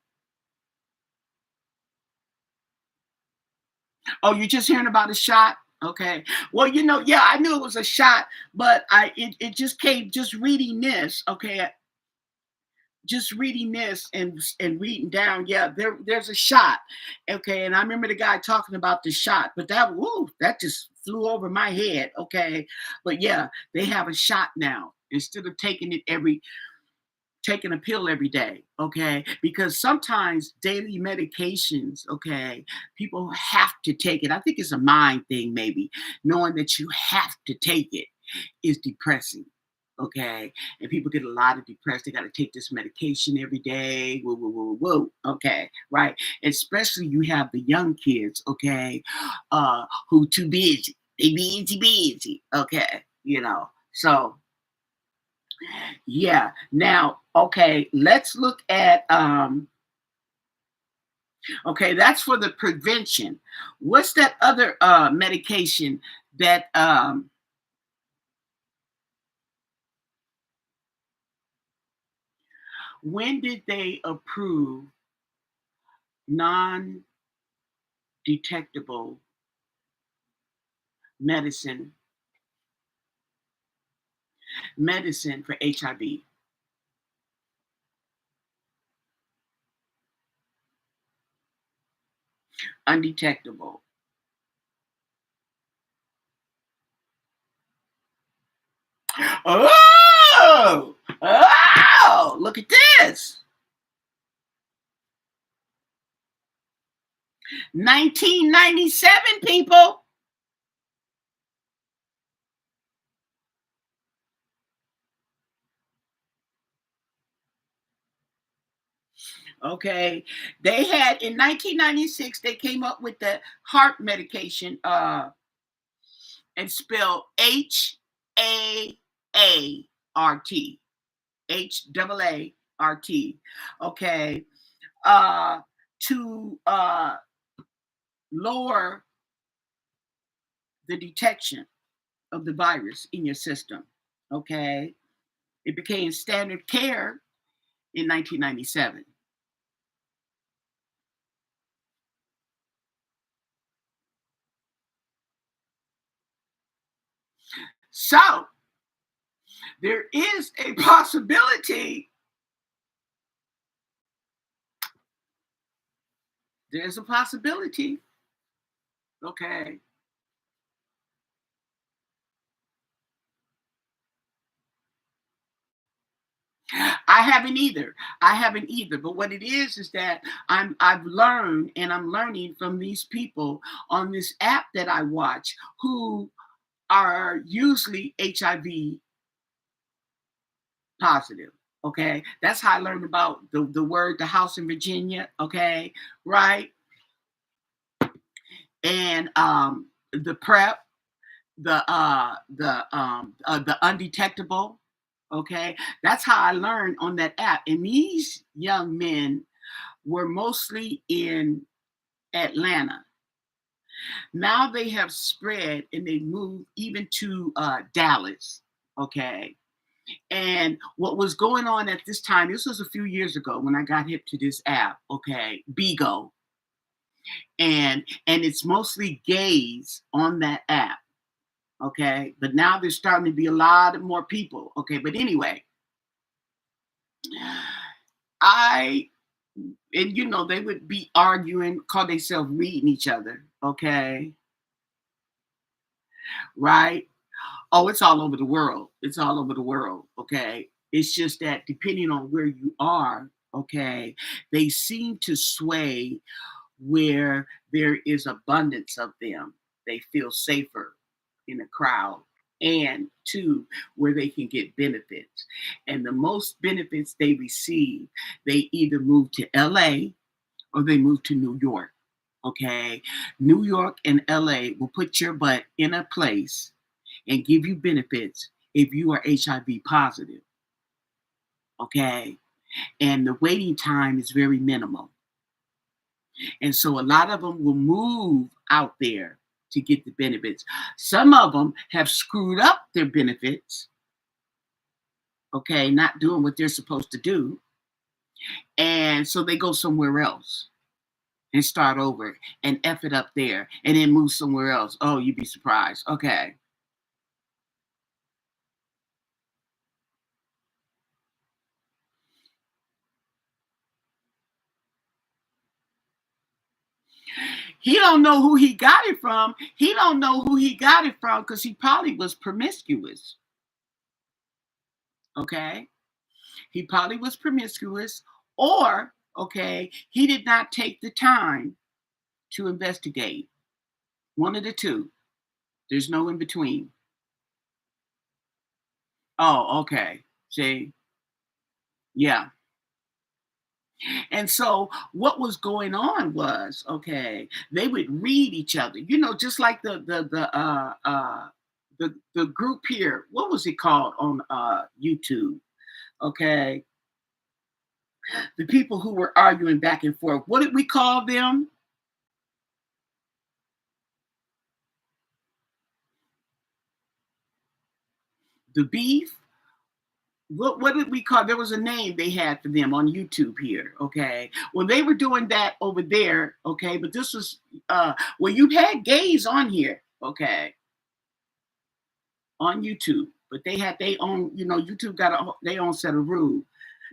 Speaker 1: Oh, you're just hearing about a shot? Okay. Well, yeah, I knew it was a shot, but it just came just reading this, okay. Just reading this and reading down, yeah, there's a shot. Okay. And I remember the guy talking about the shot, but that just flew over my head. Okay. But yeah, they have a shot now instead of taking a pill every day, okay? Because sometimes daily medications, okay, people have to take it. I think it's a mind thing, maybe. Knowing that you have to take it is depressing, okay? And people get a lot of depressed. They got to take this medication every day. Whoa, whoa, whoa, whoa. Okay, right? Especially you have the young kids, okay, who too busy. They busy, okay, So yeah. Now, okay, let's look at okay, that's for the prevention. What's that other medication that when did they approve non-detectable medicine for HIV? Undetectable. Oh! Oh! look at this. 1997, people. Okay. They had in 1996, they came up with the heart medication, and spelled H-A-A-R-T. H-A-A-R-T. Okay. Uh, to lower the detection of the virus in your system. Okay. It became standard care in 1997. So there is a possibility. There's a possibility. Okay. I haven't either. I haven't either. But what it is that I've learned and I'm learning from these people on this app that I watch who are usually HIV positive. Okay. That's how I learned about the word the house in Virginia. Okay. Right. And the PrEP, the undetectable. Okay. That's how I learned on that app. And these young men were mostly in Atlanta. Now they have spread and they moved even to Dallas. Okay. And what was going on at this time, this was a few years ago when I got hip to this app, okay, Bigo. And it's mostly gays on that app. Okay. But now there's starting to be a lot more people. Okay. But anyway, I and they would be arguing, call themselves reading each other, okay, right? Oh, it's all over the world. It's all over the world, okay. It's just that depending on where you are, okay, they seem to sway where there is abundance of them. They feel safer in a crowd. And two, where they can get benefits. And the most benefits they receive, they either move to LA or they move to New York. Okay. New York and LA will put your butt in a place and give you benefits if you are HIV positive. Okay. And the waiting time is very minimal. And so a lot of them will move out there to get the benefits. Some of them have screwed up their benefits. Okay. Not doing what they're supposed to do. And so they go somewhere else and start over and F it up there and then move somewhere else. Oh, you'd be surprised. Okay. He don't know who he got it from. He don't know who he got it from because he probably was promiscuous. Okay. He probably was promiscuous or, okay, he did not take the time to investigate. One of the two. There's no in between. Oh, okay. See? Yeah. And so what was going on was, okay, they would read each other, just like the group here. What was it called on YouTube? Okay, the people who were arguing back and forth. What did we call them? The beef. What did we call? There was a name they had for them on YouTube here. Okay, well they were doing that over there. Okay, but this was well, you had gays on here. Okay, on YouTube, but they had their own. YouTube got their own set of rules.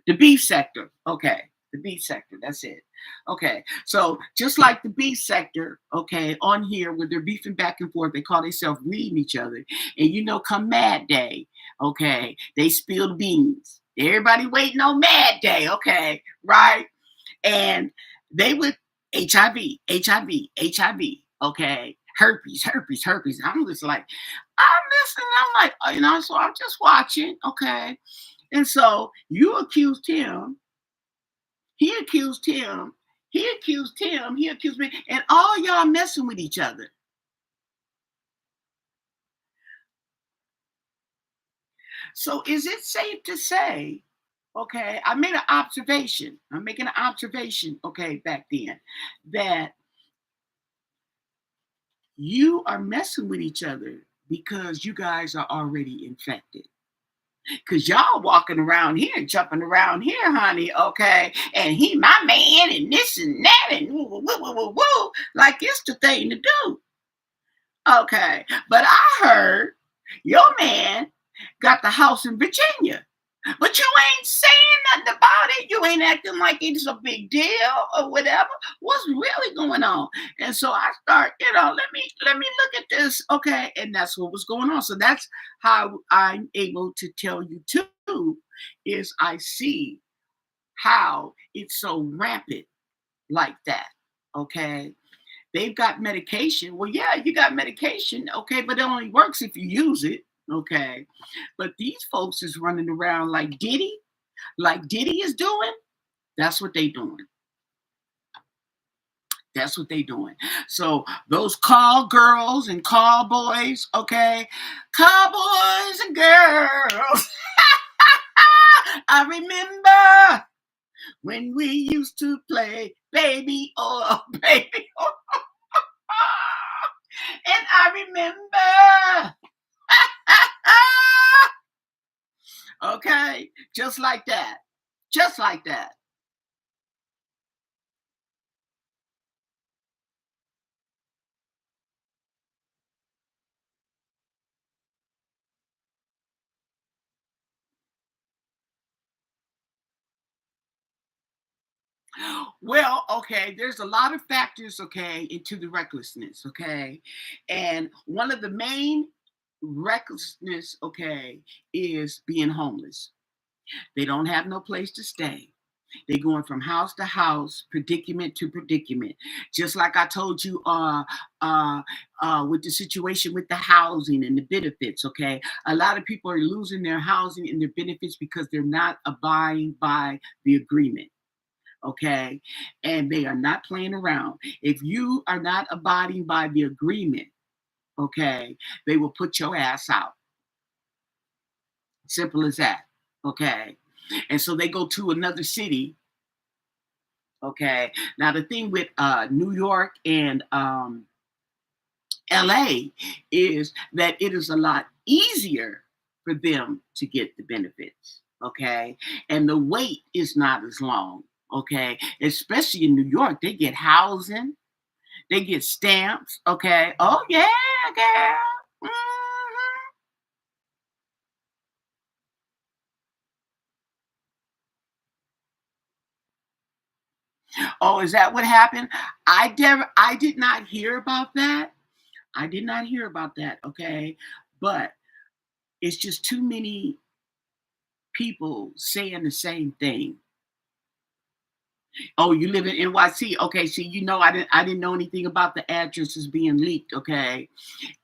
Speaker 1: The beef sector. Okay, the beef sector. That's it. Okay, so just like the beef sector, okay, on here where they're beefing back and forth, they call themselves reading each other, and come Mad Day, okay, they spill the beans. Everybody waiting on Mad Day, okay, right? And they would HIV, HIV, HIV, okay, herpes, herpes, herpes. I'm just like, I'm listening. I'm like, so I'm just watching, okay. And so you accused him, he accused him, he accused him, he accused me, and all y'all messing with each other. So is it safe to say, okay, I made an observation. I'm making an observation, okay, back then, that you are messing with each other because you guys are already infected. Because y'all walking around here, jumping around here, honey, okay? And he my man and this and that and woo, woo, woo, woo, woo, woo, like it's the thing to do. Okay. But I heard your man got the house in Virginia. But you ain't saying nothing about it. You ain't acting like it's a big deal or whatever. What's really going on? And so I start, let me look at this. Okay. And that's what was going on. So that's how I'm able to tell you too, is I see how it's so rampant like that. Okay. They've got medication. Well, yeah, you got medication, okay, but it only works if you use it, okay. But these folks is running around like Diddy is doing. That's what they doing. That's what they doing. So those call girls and call boys, okay, call boys and girls. I remember when we used to play baby or baby. And I remember. Okay, just like that. Just like that. Well, okay, there's a lot of factors, okay, into the recklessness, okay. And one of the main recklessness, okay, is being homeless. They don't have no place to stay. They're going from house to house, predicament to predicament. Just like I told you uh, with the situation with the housing and the benefits, okay? A lot of people are losing their housing and their benefits because they're not abiding by the agreement, okay? And they are not playing around. If you are not abiding by the agreement, okay, they will put your ass out. Simple as that, okay? And so they go to another city. Okay. Now the thing with New York and LA is that it is a lot easier for them to get the benefits. Okay. And the wait is not as long. Okay. Especially in New York, they get housing, they get stamps. Okay. Oh, yeah, girl. Mhm. Oh, is that what happened? I did not hear about that. I did not hear about that. Okay. But it's just too many people saying the same thing. Oh, you live in NYC. Okay, see, I didn't know anything about the addresses being leaked, okay,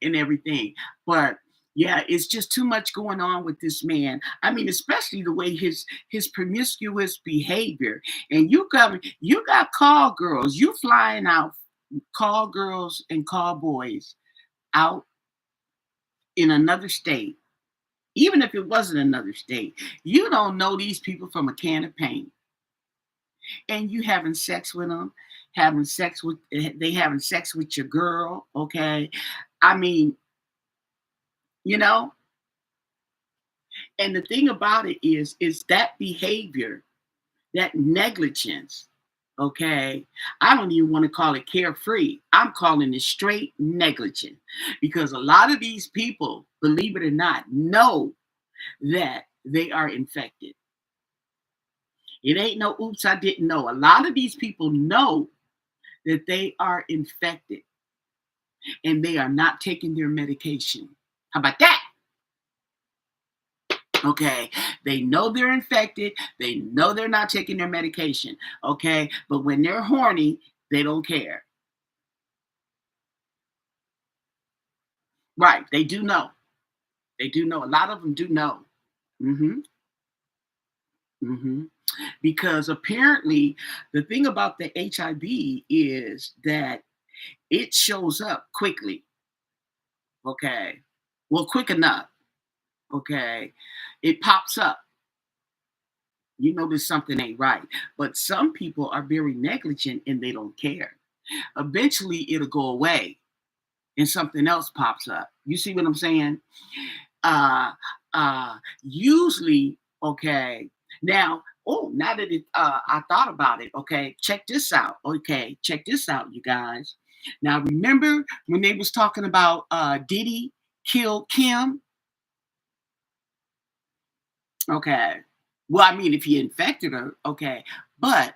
Speaker 1: and everything. But yeah, it's just too much going on with this man. I mean, especially the way his promiscuous behavior. And you got call girls, you flying out call girls and call boys out in another state. Even if it wasn't another state, you don't know these people from a can of paint, and you having sex with them, they having sex with your girl. Okay, I mean, you know, and the thing about it is that behavior, that negligence. Okay, I don't even want to call it carefree. I'm calling it straight negligent because a lot of these people, believe it or not, know that they are infected. It ain't no oops, I didn't know. A lot of these people know that they are infected and they are not taking their medication. How about that? Okay, they know they're infected. They know they're not taking their medication. Okay, but when they're horny, they don't care. Right? They do know. They do know. A lot of them do know. Hmm. Hmm. Because apparently, the thing about the HIV is that it shows up quickly. Okay, well, quick enough. Okay, it pops up. You know there's something ain't right. But some people are very negligent and they don't care. Eventually, it'll go away and something else pops up. You see what I'm saying? Uh, Usually, okay. Now, oh, now that I thought about it. Okay, check this out. Okay, check this out, you guys. Now, remember when they was talking about Diddy killed Kim? Okay. Well, I mean, if he infected her, okay. But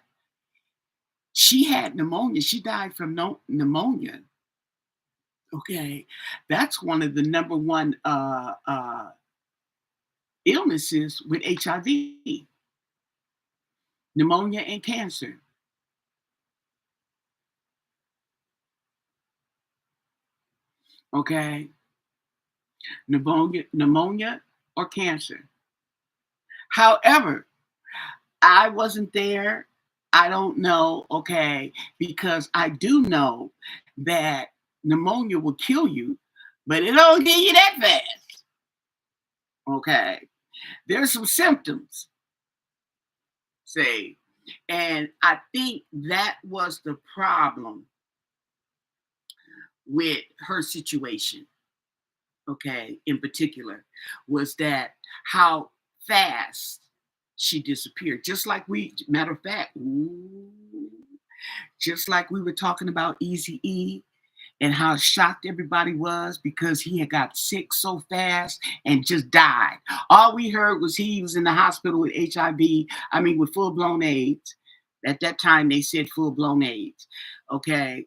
Speaker 1: she had pneumonia. She died from pneumonia. Okay. That's one of the number one illnesses with HIV, pneumonia and cancer. Okay. Pneumonia or cancer. However, I wasn't there. I don't know. Okay. Because I do know that pneumonia will kill you, but it don't get you that fast. Okay. There's some symptoms, say. And I think that was the problem with her situation, okay, in particular, was that how fast she disappeared. Just like matter of fact, ooh, just like we were talking about Easy E and how shocked everybody was because he had got sick so fast and just died. All we heard was he was in the hospital with HIV, I mean, with full blown AIDS. At that time, they said full blown AIDS. Okay.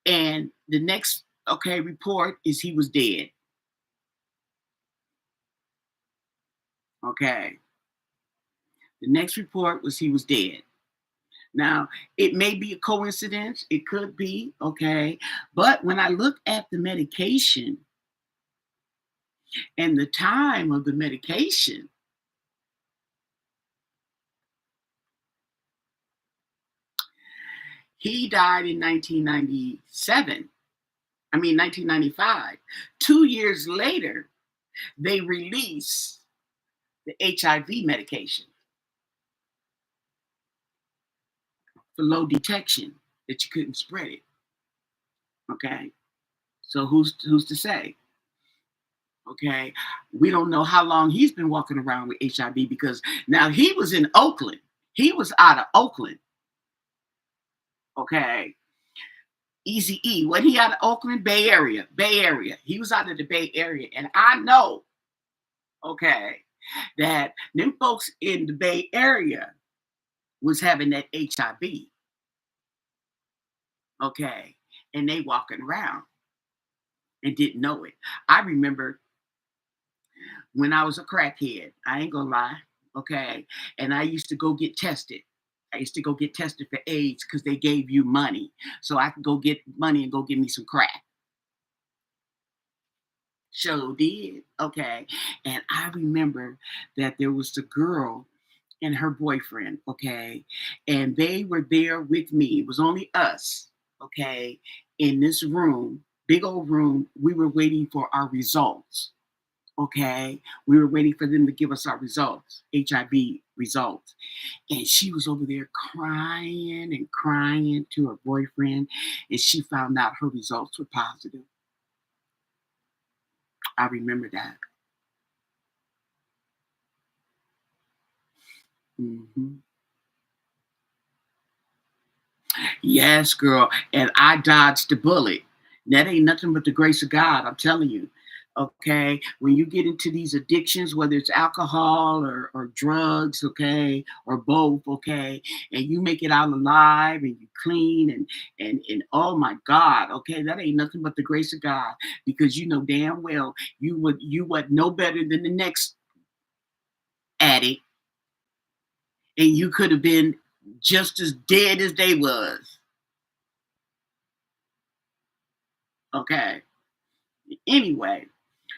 Speaker 1: And the next, okay, report is he was dead. Okay. The next report was he was dead. Now, it may be a coincidence, it could be, okay. But when I look at the medication and the time of the medication, he died in 1997. I mean, 1995. 2 years later, they released the HIV medication for low detection that you couldn't spread it. Okay. So who's to say? Okay. We don't know how long he's been walking around with HIV because now he was in Oakland. He was out of Oakland. Okay. Easy E. When he out of Oakland, Bay Area. Bay Area. He was out of the Bay Area. And I know, okay, that them folks in the Bay Area was having that HIV. Okay. And they walking around and didn't know it. I remember when I was a crackhead. I ain't gonna lie. Okay. And I used to go get tested. I used to go get tested for AIDS because they gave you money. So I could go get money and go get me some crack. Sure did. Okay. And I remember that there was the girl and her boyfriend. Okay. And they were there with me. It was only us. Okay. In this room, big old room, we were waiting for our results. Okay. We were waiting for them to give us our results, HIV results. And she was over there crying and crying to her boyfriend. And she found out her results were positive. I remember that. Hmm. Yes, girl. And I dodged the bullet. That ain't nothing but the grace of God. I'm telling you. Okay. When you get into these addictions, whether it's alcohol or drugs, okay, or both, okay, and you make it out alive and you clean and oh my God, okay, that ain't nothing but the grace of God because you know damn well you would no better than the next addict, and you could have been just as dead as they was. Okay. Anyway,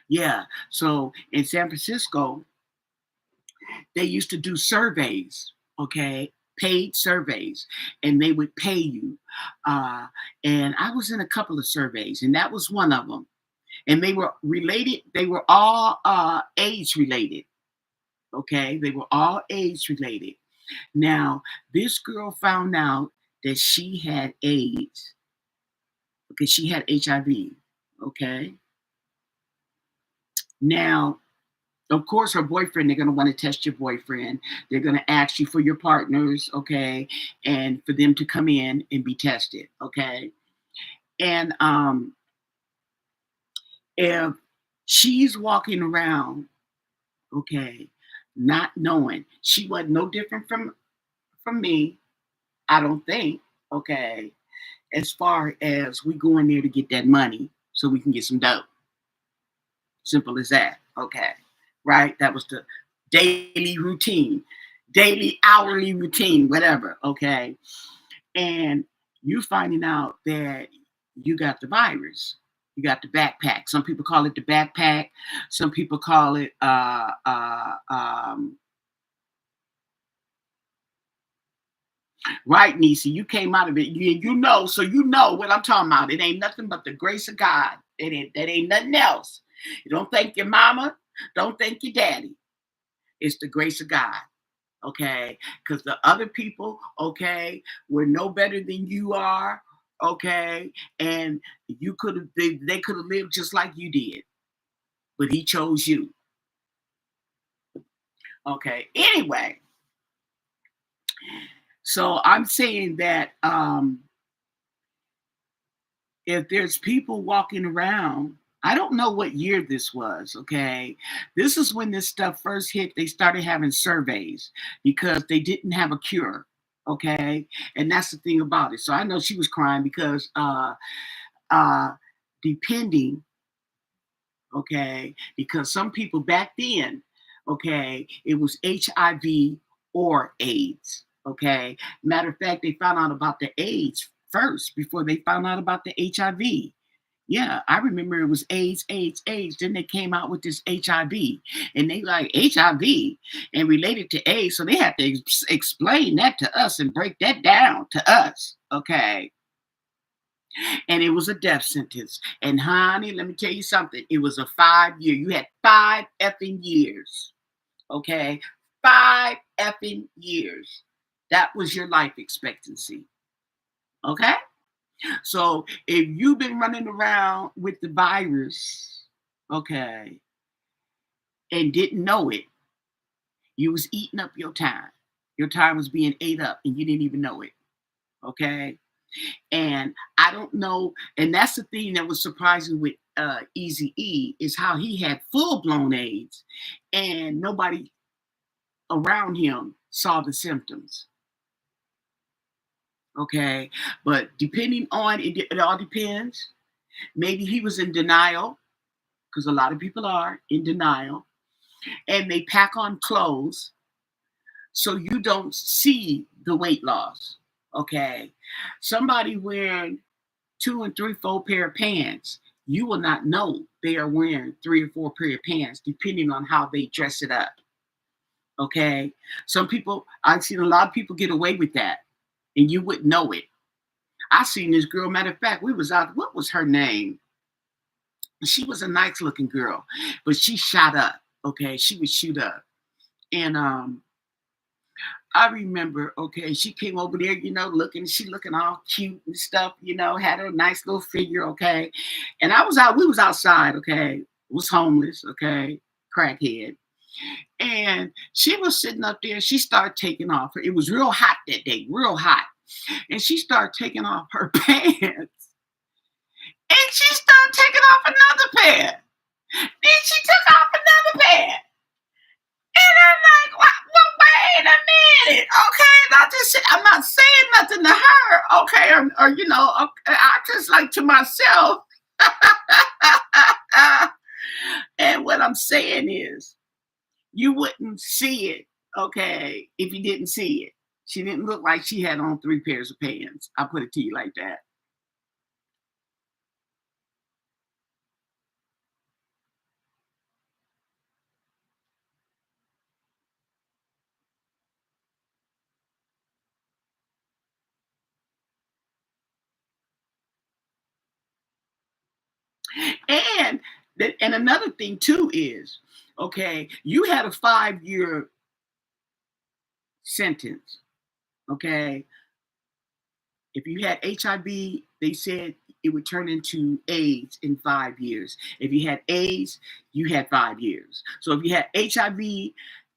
Speaker 1: yeah. So in San Francisco, they used to do surveys, okay, paid surveys, and they would pay you. Uh, and I was in a couple of surveys, and that was one of them. And they were related, they were all age related, okay? They were all age related. Now, this girl found out that she had AIDS because she had HIV, okay? Now, of course, her boyfriend, they're going to want to test your boyfriend. They're going to ask you for your partners, okay, and for them to come in and be tested, okay. And if she's walking around, okay, not knowing, she wasn't no different from me, I don't think, okay. As far as we go in there to get that money so we can get some dope, simple as that, okay, right? That was the daily routine, daily, hourly routine, whatever, okay? And you finding out that you got the virus. You got the backpack. Some people call it the backpack. Some people call it right, Nisi. You came out of it. You know, so you know what I'm talking about. It ain't nothing but the grace of God. That ain't nothing else. You don't thank your mama. Don't thank your daddy. It's the grace of God. Okay, because the other people, okay, were no better than you are, okay, and you could have, they could have lived just like you did, but he chose you. Okay, anyway, so I'm saying that if there's people walking around, I don't know what year this was, okay? This is when this stuff first hit. They started having surveys because they didn't have a cure, okay? And that's the thing about it. So I know she was crying because uh depending, okay, because some people back then, okay, it was HIV or AIDS, okay? Matter of fact, they found out about the AIDS first before they found out about the HIV. Yeah, I remember it was AIDS, AIDS, AIDS. Then they came out with this HIV, and they like HIV and related to AIDS, so they had to explain that to us and break that down to us, okay? And it was a death sentence. And honey, let me tell you something. It was a 5 year. You had 5 effing years, okay? 5 effing years. That was your life expectancy, okay? So if you've been running around with the virus, okay, and didn't know it, you was eating up your time. Your time was being ate up and you didn't even know it. Okay. And I don't know, and that's the thing that was surprising with Easy E is how he had full blown AIDS and nobody around him saw the symptoms. Okay. But depending on it all depends. Maybe he was in denial because a lot of people are in denial and they pack on clothes so you don't see the weight loss. Okay. Somebody wearing 2 and 3, 4 pair of pants, you will not know they are wearing 3 or 4 pair of pants depending on how they dress it up. Okay. Some people, I've seen a lot of people get away with that and you wouldn't know it. I seen this girl, matter of fact, we was out, what was her name? She was a nice looking girl, but she shot up. Okay, she would shoot up. And I remember, okay, she came over there, looking, she looking all cute and stuff, had her nice little figure, okay. And we was outside, okay, was homeless, okay, crackhead. And she was sitting up there, she started taking off. It was real hot that day, real hot. And she started taking off her pants. And she started taking off another pair. Then she took off another pair. And I'm like, well, wait a minute, okay? And I'm not saying nothing to her, okay? Or okay, I just like to myself. And what I'm saying is, You wouldn't see it, okay, if you didn't see it. She didn't look like she had on 3 pairs of pants. I'll put it to you like that. And and another thing too is, okay, you had a 5-year sentence, okay? If you had HIV, they said it would turn into AIDS in 5 years. If you had AIDS, you had 5 years. So if you had HIV,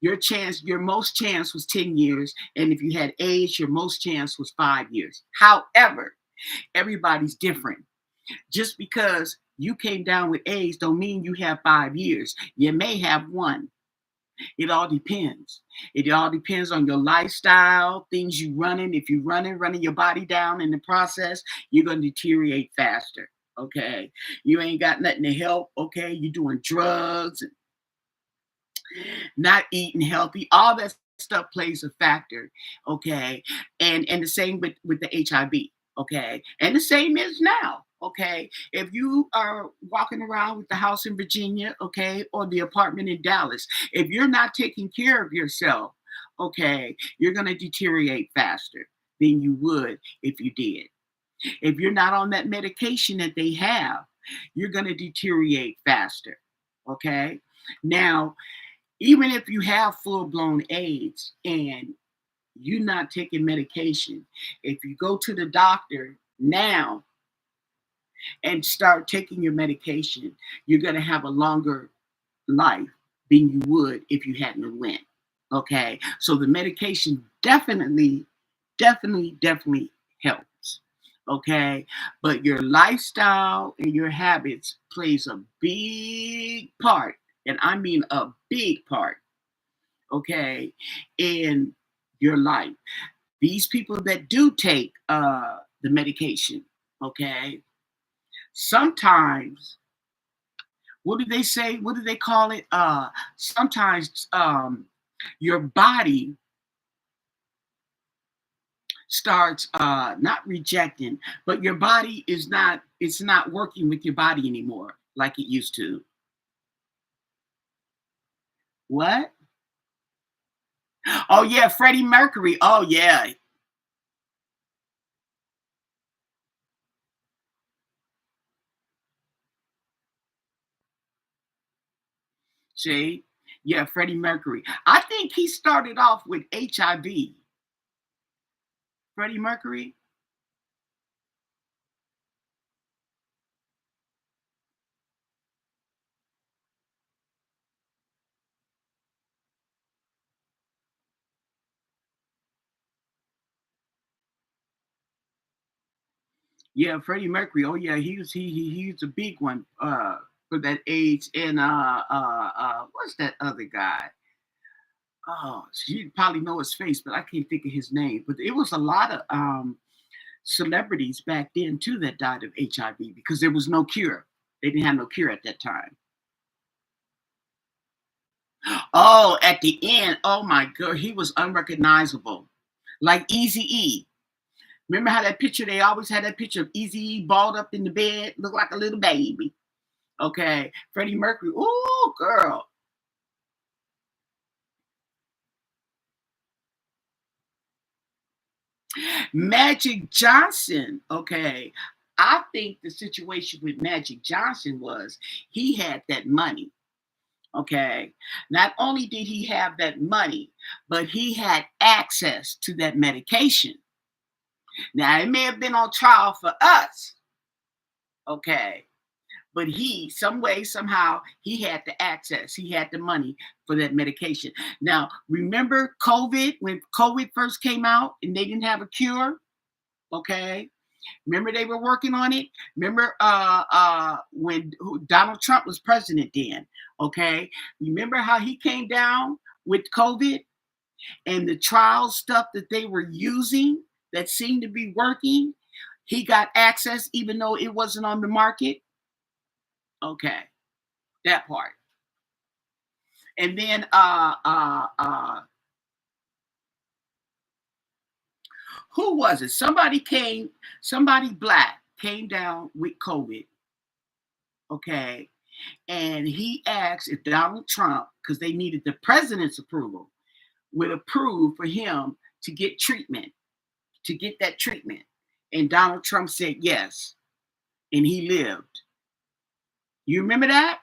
Speaker 1: your most chance was 10 years. And if you had AIDS, your most chance was 5 years. However, everybody's different. Just because you came down with AIDS don't mean you have 5 years. You may have one. It all depends. It all depends on your lifestyle, things you running. If you running your body down in the process, you're gonna deteriorate faster. Okay. You ain't got nothing to help. Okay. You're doing drugs, not eating healthy, all that stuff plays a factor. Okay. And the same with the HIV. Okay. And the same is now. Okay. If you are walking around with the house in Virginia, okay, or the apartment in Dallas, if you're not taking care of yourself, okay, you're going to deteriorate faster than you would if you did. If you're not on that medication that they have, you're going to deteriorate faster. Okay. Now, even if you have full blown AIDS and you're not taking medication, if you go to the doctor now and start taking your medication, you're going to have a longer life than you would if you hadn't went. Okay, so the medication definitely helps. Okay, but your lifestyle and your habits plays a big part, and I mean a big part, okay, in your life. These people that do take the medication, okay, sometimes, what do they say? What do they call it? Sometimes your body starts not rejecting, but your body is not, it's not working with your body anymore like it used to. What? Oh yeah, Freddie Mercury. Oh yeah. See? Yeah, Freddie Mercury. I think he started off with HIV. Freddie Mercury. Yeah, Freddie Mercury. Oh yeah, he was a big one for that age. And what's that other guy? Oh, you probably know his face, but I can't think of his name. But it was a lot of celebrities back then too that died of HIV because there was no cure. They didn't have no cure at that time. Oh, at the end, oh my god, he was unrecognizable, like Easy E. Remember how that picture? They always had that picture of Easy E balled up in the bed, looked like a little baby. Okay, Freddie Mercury. Oh, girl. Magic Johnson. Okay, I think the situation with Magic Johnson was he had that money. Okay, not only did he have that money, but he had access to that medication. Now, it may have been on trial for us. Okay, but he, some way, somehow, he had the access, he had the money for that medication. Now, remember COVID, when COVID first came out and they didn't have a cure? Okay. Remember they were working on it? Remember when Donald Trump was president then? Okay. Remember how he came down with COVID and the trial stuff that they were using that seemed to be working? He got access even though it wasn't on the market. Okay. That part. And then who was it? Somebody black came down with COVID, okay? And he asked if Donald Trump, because they needed the president's approval, would approve for him to get treatment, to get that treatment. And Donald Trump said yes, and he lived. You remember that?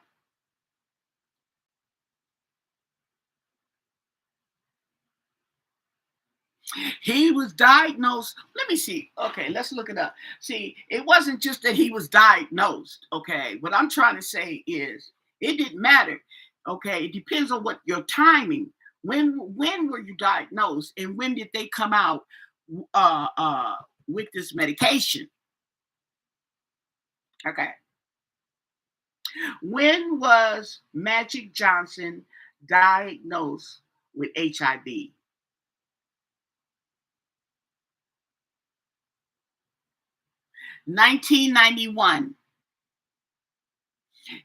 Speaker 1: He was diagnosed. Let me see. Okay, let's look it up. See, it wasn't just that he was diagnosed. Okay, what I'm trying to say is it didn't matter. Okay, it depends on what your timing. When were you diagnosed, and when did they come out uh, uh, with this medication? Okay, when was Magic Johnson diagnosed with HIV? 1991.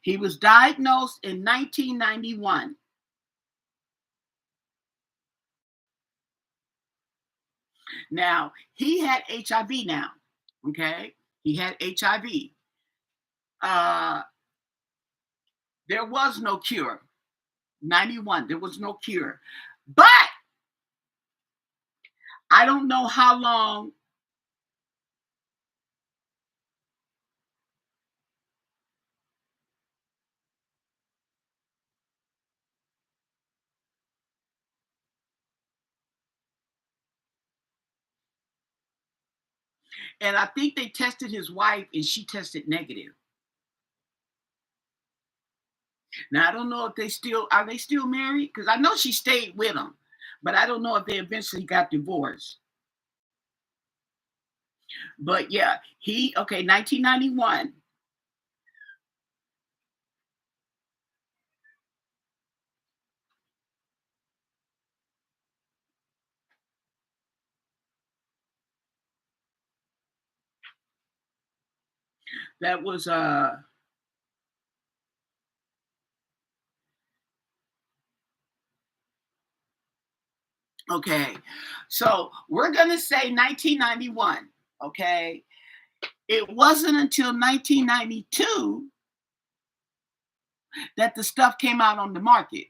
Speaker 1: He was diagnosed in 1991. Now, he had HIV now. Okay? He had HIV. Uh, there was no cure. 91, there was no cure. But I don't know how long. And I think they tested his wife and she tested negative. Now, I don't know if are they still married? Because I know she stayed with him, but I don't know if they eventually got divorced. But yeah, okay, 1991. That was okay. So we're gonna say 1991. Okay. It wasn't until 1992 that the stuff came out on the market.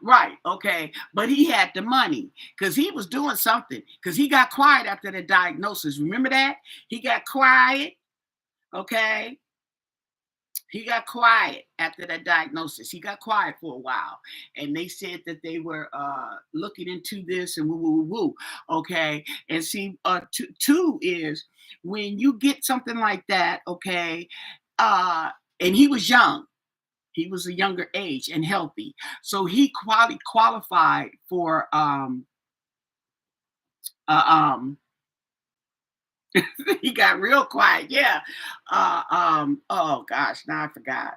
Speaker 1: Right. Okay. But he had the money because he was doing something because he got quiet after the diagnosis. Remember that? He got quiet. Okay. He got quiet after that diagnosis. He got quiet for a while, and they said that they were looking into this and woo woo woo woo. Okay, and see, two is when you get something like that. Okay, uh, and he was young. He was a younger age and healthy, so he qualified for uh, um. he got real quiet. Yeah. Oh gosh, now I forgot.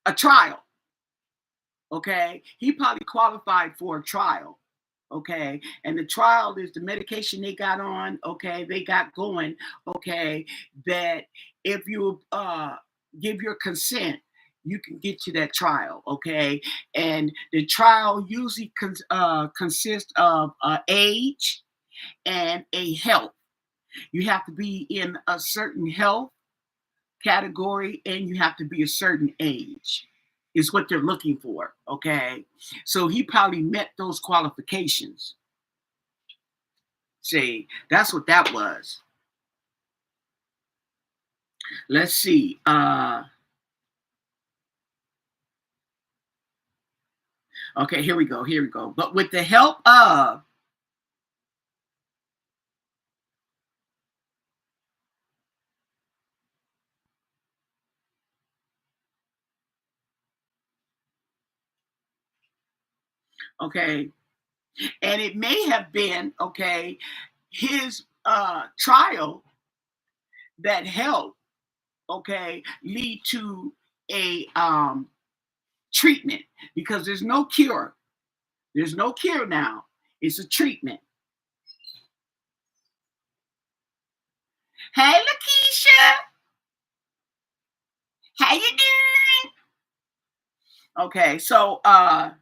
Speaker 1: A trial. Okay, he probably qualified for a trial. Okay, and the trial is the medication they got on. Okay, they got going. Okay, that if you give your consent, you can get to that trial. Okay, and the trial usually consists of age and a health. You have to be in a certain health category and you have to be a certain age is what they're looking for. Okay, so he probably met those qualifications. See, that's what that was. Let's see. Okay, here we go, here we go. But with the help of, okay, and it may have been, okay, his trial that helped, okay, lead to a treatment, because there's no cure. There's no cure now. It's a treatment. Hey, Lakeisha, how you doing? Okay, so now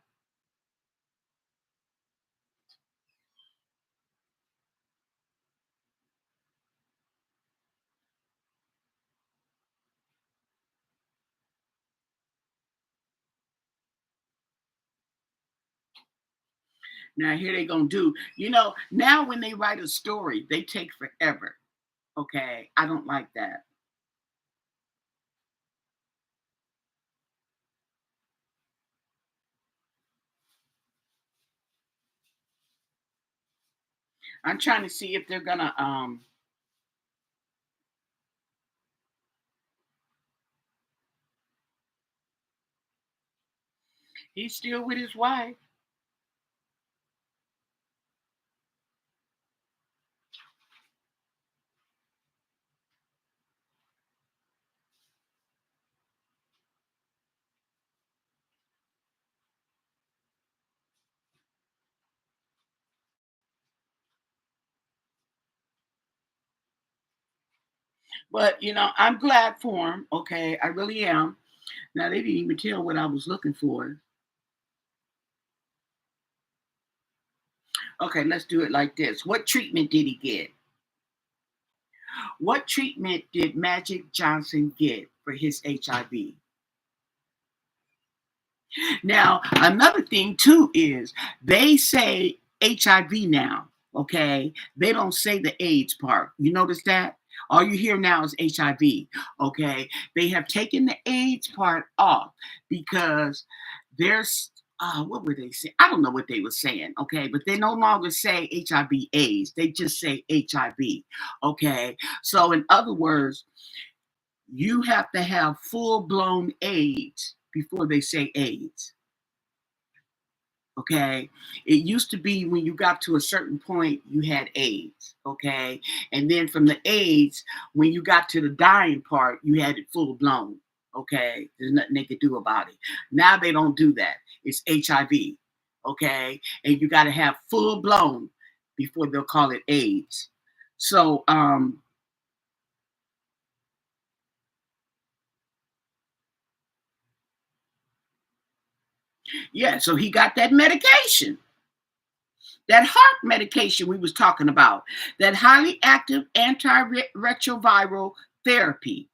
Speaker 1: here they gonna do. Now when they write a story, they take forever. Okay, I don't like that. I'm trying to see if they're gonna. He's still with his wife. But I'm glad for him. Okay, I really am. Now they didn't even tell what I was looking for. Okay, let's do it like this. What treatment did he get? What treatment did Magic Johnson get for his HIV? Now, another thing too is they say HIV now, okay? They don't say the AIDS part. You notice that? All you hear now is HIV, okay? They have taken the AIDS part off because there's what were they saying? I don't know what they were saying, okay? But they no longer say HIV AIDS. They just say HIV, okay? So in other words, you have to have full-blown AIDS before they say AIDS. Okay, it used to be when you got to a certain point you had AIDS. Okay, and then from the AIDS, when you got to the dying part, you had it full blown. Okay, there's nothing they could do about it. Now they don't do that. It's HIV. Okay, and you got to have full blown before they'll call it AIDS. So yeah, so he got that medication, that heart medication we was talking about, that highly active antiretroviral therapy,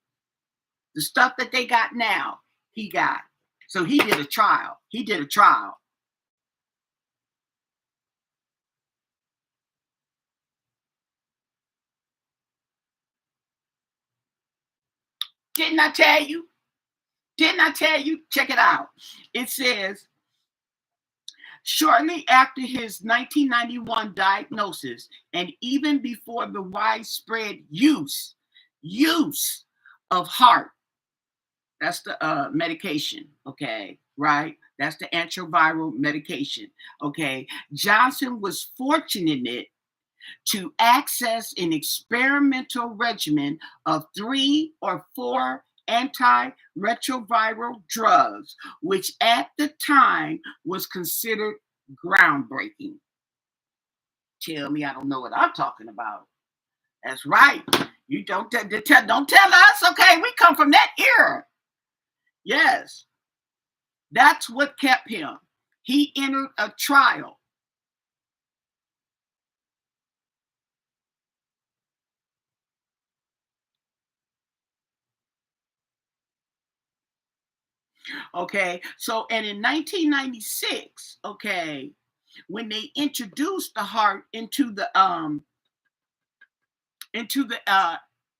Speaker 1: the stuff that they got now, he got. So he did a trial. He did a trial. Didn't I tell you? Didn't I tell you? Check it out. It says shortly after his 1991 diagnosis, and even before the widespread use of heart, that's the medication, okay, right? That's the antiviral medication, okay. Johnson was fortunate to access an experimental regimen of 3 or 4 antiretroviral drugs, which at the time was considered groundbreaking. Tell me I don't know what I'm talking about. That's right. You don't tell us, okay? We come from that era. Yes, that's what kept him. He entered a trial. Okay, so and in 1996, okay, when they introduced the heart into the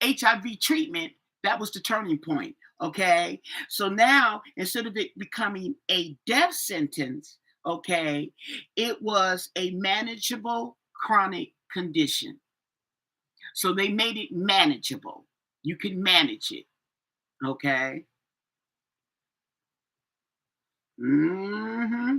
Speaker 1: HIV treatment, that was the turning point. Okay, so now instead of it becoming a death sentence, okay, it was a manageable chronic condition. So they made it manageable. You can manage it. Okay. Hmm.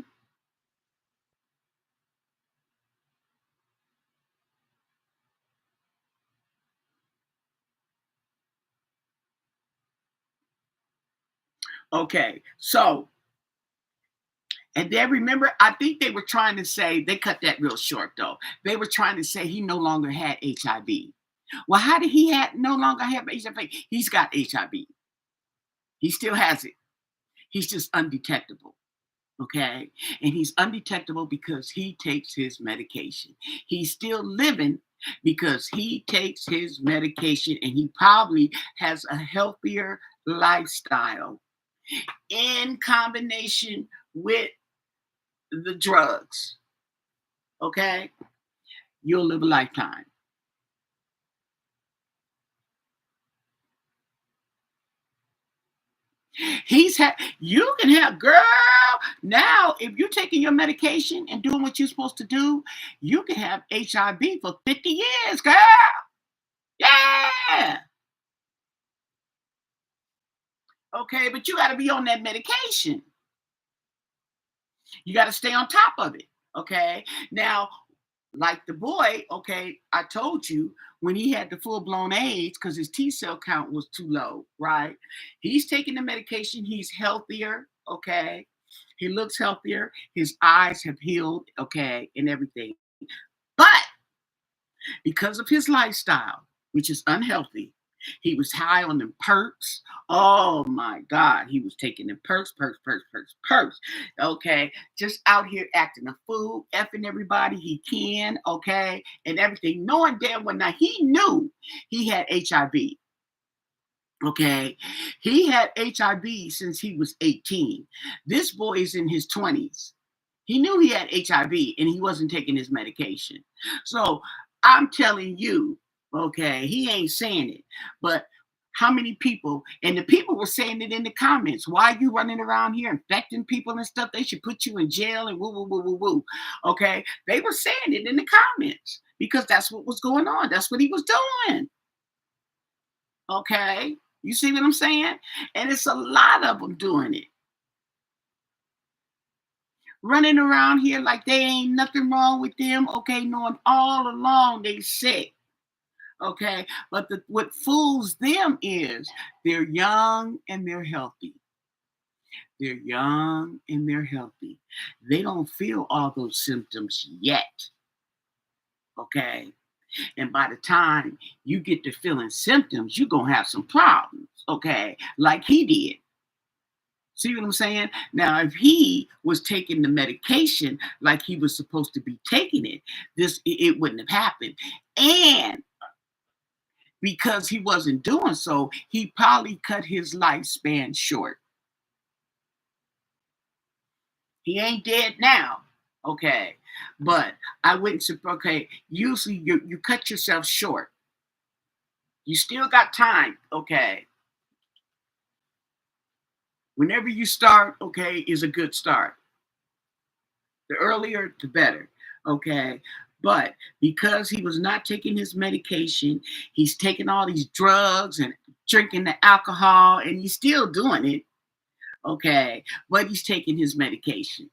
Speaker 1: Okay. So And then remember, I think they were trying to say, they cut that real short though. They were trying to say he no longer had HIV. Well, how did he no longer have HIV? He's got HIV. He still has it. He's just undetectable. Okay. And he's undetectable because he takes his medication. He's still living because he takes his medication, and he probably has a healthier lifestyle in combination with the drugs. Okay. You'll live a lifetime. You can have, girl, now if you're taking your medication and doing what you're supposed to do, you can have HIV for 50 years, girl. Yeah. Okay, but you got to be on that medication. You got to stay on top of it. Okay. Now, like the boy, okay, I told you when he had the full blown AIDS because his T cell count was too low, right? He's taking the medication, he's healthier, okay? He looks healthier, his eyes have healed, okay, and everything. But because of his lifestyle, which is unhealthy, he was high on them perks. Oh my God, he was taking them perks, perks, perks, perks, perks. Okay, just out here acting a fool, effing everybody he can, okay, and everything, knowing damn well now he knew he had HIV. Okay, he had HIV since he was 18. This boy is in his 20s. He knew he had HIV and he wasn't taking his medication. So I'm telling you, okay, he ain't saying it, but how many people, and the people were saying it in the comments, why are you running around here infecting people and stuff? They should put you in jail and woo, woo, woo, woo, woo. Okay, they were saying it in the comments because that's what was going on. That's what he was doing. Okay, you see what I'm saying? And it's a lot of them doing it, running around here like they ain't nothing wrong with them, okay, knowing all along they sick, okay? But what fools them is they're young and they're healthy. They're young and they're healthy. They don't feel all those symptoms yet, okay? And by the time you get to feeling symptoms, you're going to have some problems, okay? Like he did. See what I'm saying? Now, if he was taking the medication like he was supposed to be taking it, it wouldn't have happened. And because he wasn't doing so, he probably cut his lifespan short. He ain't dead now, okay? But I wouldn't say, okay, usually you cut yourself short. You still got time, okay? Whenever you start, okay, is a good start. The earlier, the better. Okay. But because he was not taking his medication, he's taking all these drugs and drinking the alcohol, and he's still doing it. Okay. But he's taking his medication.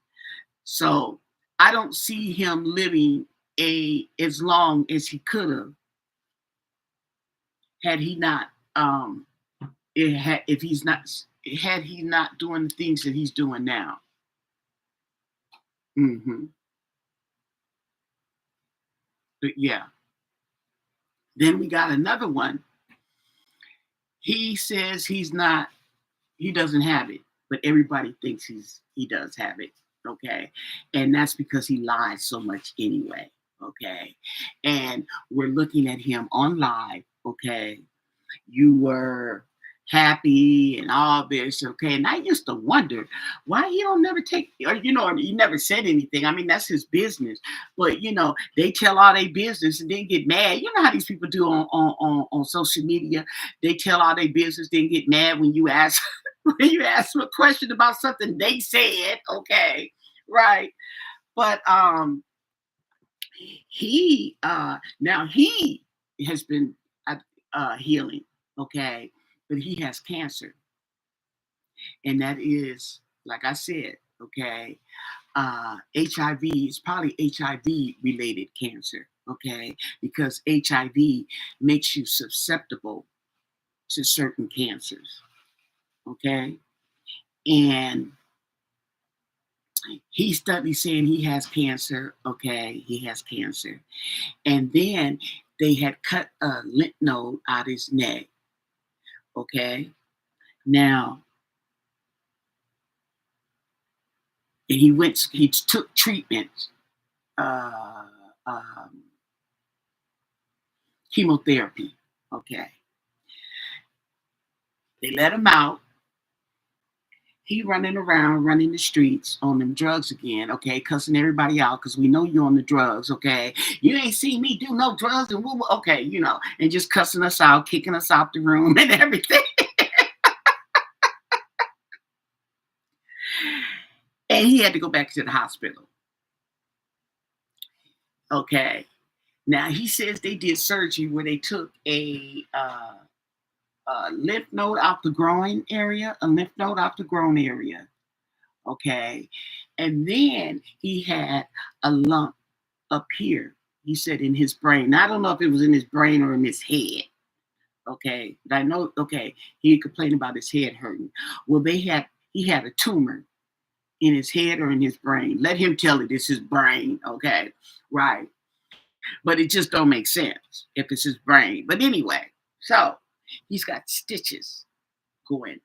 Speaker 1: So I don't see him living as long as he could have had he not if he's not had he not doing the things that he's doing now. Hmm. But yeah. Then we got another one. He says he doesn't have it, but everybody thinks he does have it. Okay. And that's because he lies so much anyway. Okay. And we're looking at him on live. Okay. You were happy and all this, okay. And I used to wonder why he don't never take, or he never said anything. I mean, that's his business. But they tell all their business and then get mad. You know how these people do on social media. They tell all their business, then get mad when you ask when you ask them a question about something they said, okay, right. But he now he has been healing, okay, but he has cancer, and that is, like I said, okay, HIV is probably HIV related cancer, okay, because HIV makes you susceptible to certain cancers, okay, and He started saying he has cancer. Okay, he has cancer. And then they had cut a lymph node out his neck. Okay. Now, and he took treatment, uh, um, chemotherapy. Okay. They let him out. He running around, running the streets on them drugs again, okay, cussing everybody out because we know you're on the drugs, okay. You ain't seen me do no drugs and woo, okay, and just cussing us out, kicking us out the room and everything. And he had to go back to the hospital. Okay. Now he says they did surgery where they took a lymph node out the groin area, a lymph node out the groin area. Okay. And then he had a lump up here, he said, in his brain. Now, I don't know if it was in his brain or in his head. Okay. But I know, okay, he complained about his head hurting. Well, he had a tumor in his head or in his brain. Let him tell it it's his brain. Okay. Right. But it just don't make sense if it's his brain. But anyway, so he's got stitches going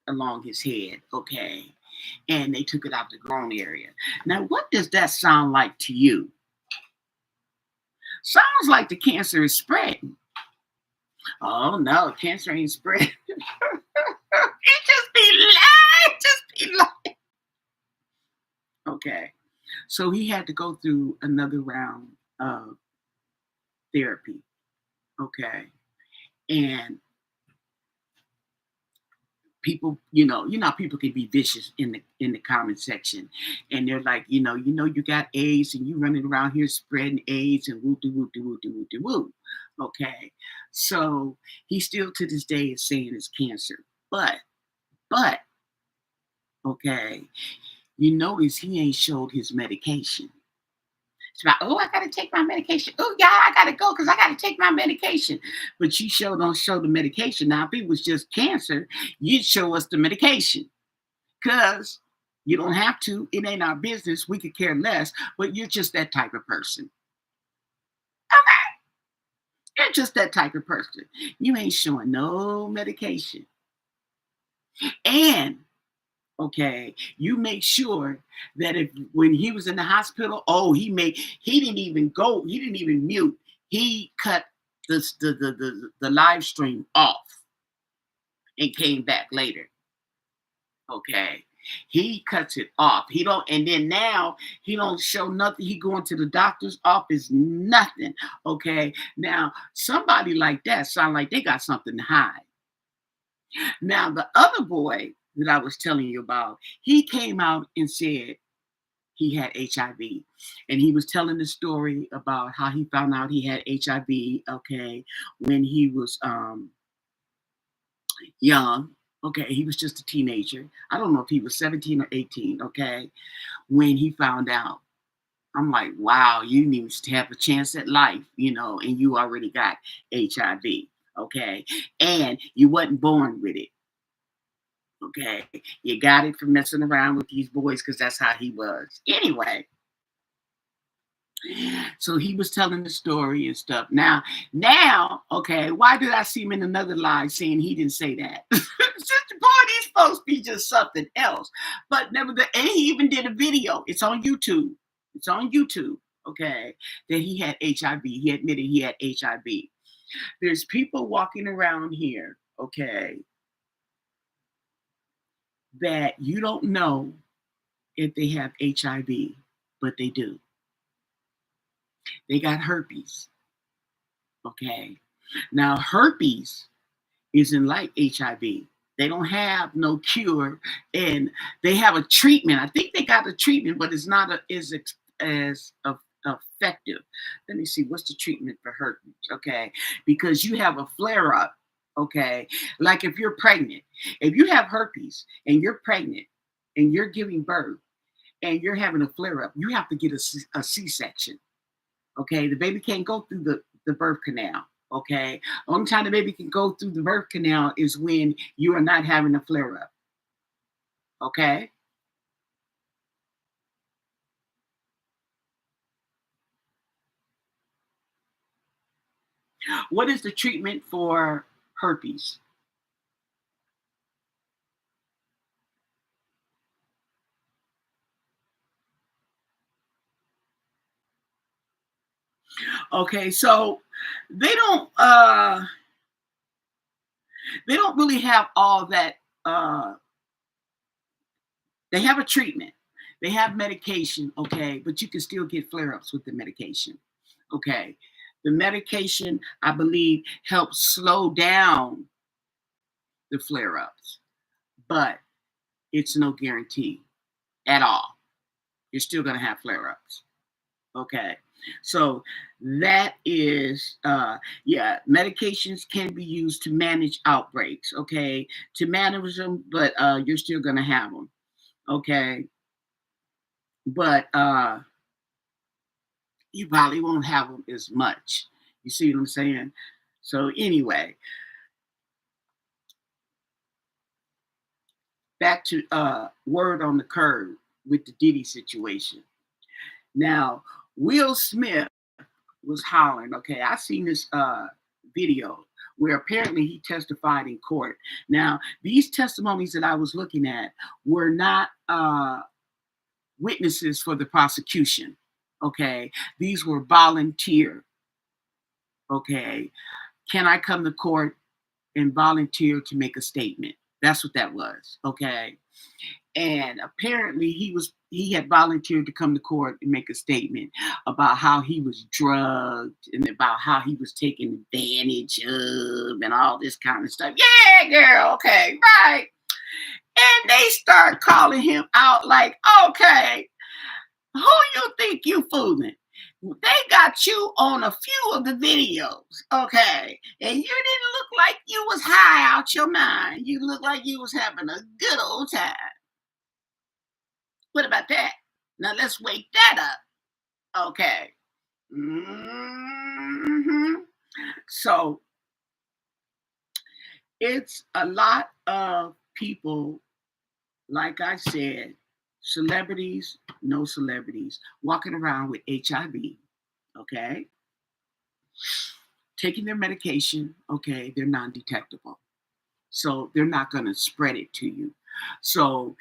Speaker 1: along his head. Okay. And they took it out the groin area. Now, what does that sound like to you? Sounds like the cancer is spreading. Oh no, cancer ain't spreading. It just be lying. Just be lying. Okay. So he had to go through another round of therapy. Okay. And people, people can be vicious in the comment section, and they're like, you got AIDS and you running around here spreading AIDS and woo doo woo doo woo doo woo doo woo. Okay, so he still to this day is saying it's cancer, but okay, you notice he ain't showed his medication. It's like, oh, I gotta take my medication. Oh, yeah, I gotta go because I gotta take my medication. But you don't show the medication. Now, if it was just cancer, you'd show us the medication. Because you don't have to. It ain't our business. We could care less. But you're just that type of person. Okay. You're just that type of person. You ain't showing no medication. And okay, you make sure that if when he was in the hospital, he didn't even mute. He cut the live stream off and came back later. Okay. He cuts it off. He don't, and then now he don't show nothing. He going to the doctor's office, nothing. Okay. Now somebody like that sound like they got something to hide. Now the other boy that I was telling you about, he came out and said he had HIV. And he was telling the story about how he found out he had HIV, okay, when he was young. Okay, he was just a teenager. I don't know if he was 17 or 18, okay, when he found out. I'm like, wow, you didn't even have a chance at life, and you already got HIV, okay? And you wasn't born with it. Okay, you got it from messing around with these boys because that's how he was. Anyway, so he was telling the story and stuff. Now, okay, why did I see him in another line saying he didn't say that? Sister boy, these folks be just something else. But nevertheless, and he even did a video. It's on YouTube. It's on YouTube. Okay, that he had HIV. He admitted he had HIV. There's people walking around here. Okay, that you don't know if they have HIV, but they do. They got herpes. Okay. Now, herpes isn't like HIV. They don't have no cure, and they have a treatment. I think they got a treatment, but it's not as effective. Let me see. What's the treatment for herpes? Okay. Because you have a flare up. Okay. Like if you're pregnant, if you have herpes and you're pregnant and you're giving birth and you're having a flare up, you have to get a C-section. Okay. The baby can't go through the birth canal. Okay. Only time the baby can go through the birth canal is when you are not having a flare up. Okay. What is the treatment for herpes? Okay, so they don't uh they don't really have all that. They have a treatment. They have medication, okay, but you can still get flare-ups with the medication. Okay. The medication, I believe, helps slow down the flare-ups, but it's no guarantee at all. You're still gonna have flare-ups. Okay. So that is yeah, medications can be used to manage outbreaks, okay, to manage them, but you're still gonna have them. Okay. But you probably won't have them as much. You see what I'm saying? So anyway, back to word on the curb with the Diddy situation. Now, Will Smith was hollering. Okay, I seen this video where apparently he testified in court. Now, these testimonies that I was looking at were not witnesses for the prosecution. Okay, these were volunteer. Okay, can I come to court and volunteer to make a statement? That's what that was. Okay, and apparently he had volunteered to come to court and make a statement about how he was drugged and about how he was taken advantage of and all this kind of stuff. Yeah, girl, okay, right. And they start calling him out like, okay, who you think you fooling? They got you on a few of the videos, okay, and you didn't look like you was high out your mind. You look like you was having a good old time. What about that? Now let's wake that up. Okay. hmm So it's a lot of people, like I said, celebrities, no celebrities, walking around with HIV. Okay. Taking their medication. Okay. They're non detectable. So they're not going to spread it to you. So